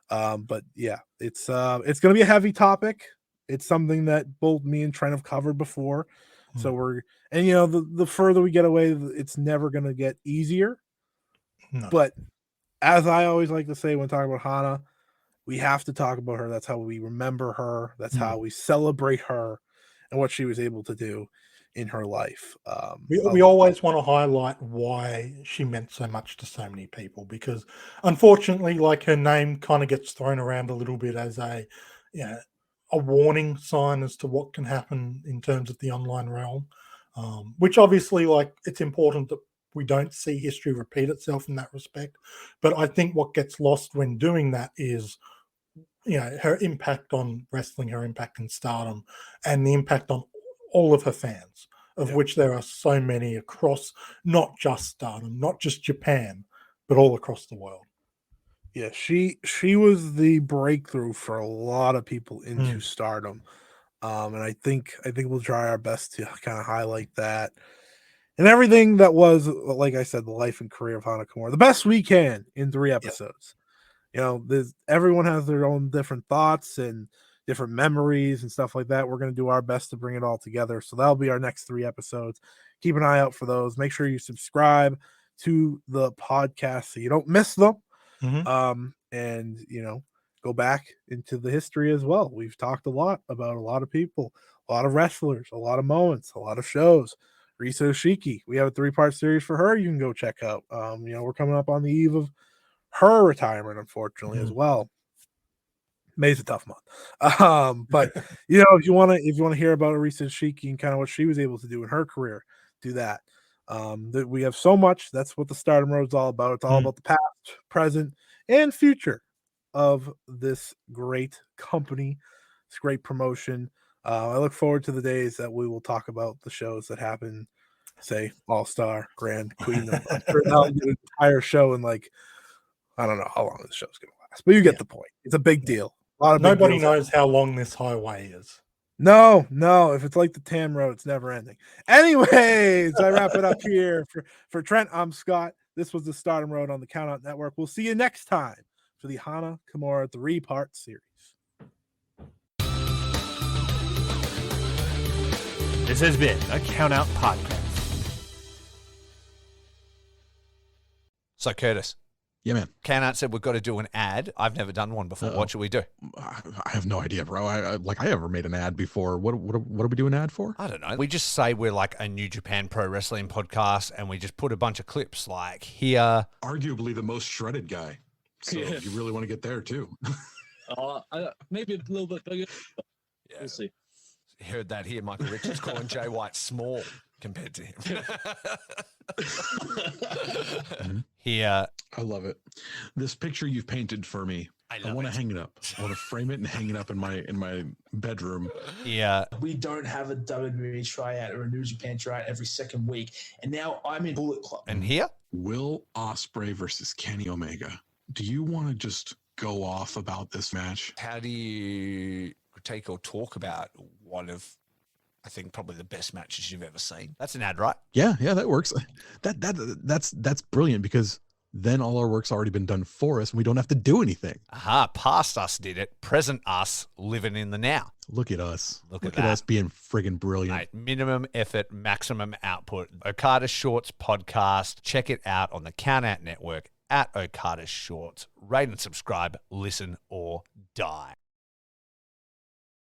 But yeah, it's gonna be a heavy topic. It's something that both me and Trent have covered before. So the further we get away, it's never gonna get easier. No. But as I always like to say when talking about Hana, we have to talk about her. That's how we remember her. That's how we celebrate her and what she was able to do in her life. We always want to highlight why she meant so much to so many people, because unfortunately, like, her name kind of gets thrown around a little bit as a warning sign as to what can happen in terms of the online realm, which obviously, like, it's important that we don't see history repeat itself in that respect. But I think what gets lost when doing that is, her impact on wrestling, her impact in Stardom, and the impact on all of her fans, of which there are so many across not just Stardom, not just Japan, but all across the world. Yeah, she was the breakthrough for a lot of people into Stardom. And I think we'll try our best to kind of highlight that and everything that was, like I said, the life and career of Hana Kimura the best we can in 3 episodes. Everyone has their own different thoughts and different memories and stuff like that. We're going to do our best to bring it all together. So that'll be our next 3 episodes. Keep an eye out for those. Make sure you subscribe to the podcast so you don't miss them. And go back into the history as well. We've talked a lot about a lot of people, a lot of wrestlers, a lot of moments, a lot of shows. Risa Oshiki, we have a 3-part series for her. You can go check out. We're coming up on the eve of her retirement, unfortunately, as well. May's a tough month. But if you want to hear about Risa Oshiki and kind of what she was able to do in her career, do that. We have so much. That's what the Stardom Road is all about. It's all about the past, present, and future of this great company, this great promotion. I look forward to the days that we will talk about the shows that happen, say All Star Grand Queendom. I'm sure that'll get an entire show in, like, I don't know how long the show's gonna last, but you get the point. It's a big deal. A lot of nobody knows how long this highway is. No. If it's like the Tam Road, it's never ending. Anyways, I wrap it up here. For Trent, I'm Scott. This was the Stardom Road on the Countout Network. We'll see you next time for the Hana Kimura 3-part series. This has been a Count Out Podcast. So, Curtis. Yeah, man. Count said we've got to do an ad. I've never done one before. What should we do? I have no idea, bro. I ever made an ad before. What are we doing an ad for? I don't know. We just say we're like a New Japan Pro Wrestling podcast, and we just put a bunch of clips like here. Arguably the most shredded guy. So you really want to get there too. Maybe a little bit bigger. Yeah. We'll see. Heard that here. Michael Richards calling Jay White small compared to him. Here. I love it. This picture you've painted for me. I want to hang it up. I want to frame it and hang it up in my bedroom. Yeah. We don't have a WWE tryout or a New Japan tryout every second week, and now I'm in Bullet Club. And here? Will Ospreay versus Kenny Omega. Do you want to just go off about this match? How do you take or talk about one of, I think, probably the best matches you've ever seen? That's an ad, right? Yeah, that works. That's brilliant because then all our work's already been done for us and we don't have to do anything. Aha, past us did it. Present us living in the now. Look at us. Look at that. us being friggin' brilliant. Mate, minimum effort, maximum output. Okada Shorts podcast. Check it out on the Count Out Network at Okada Shorts. Rate and subscribe, listen or die.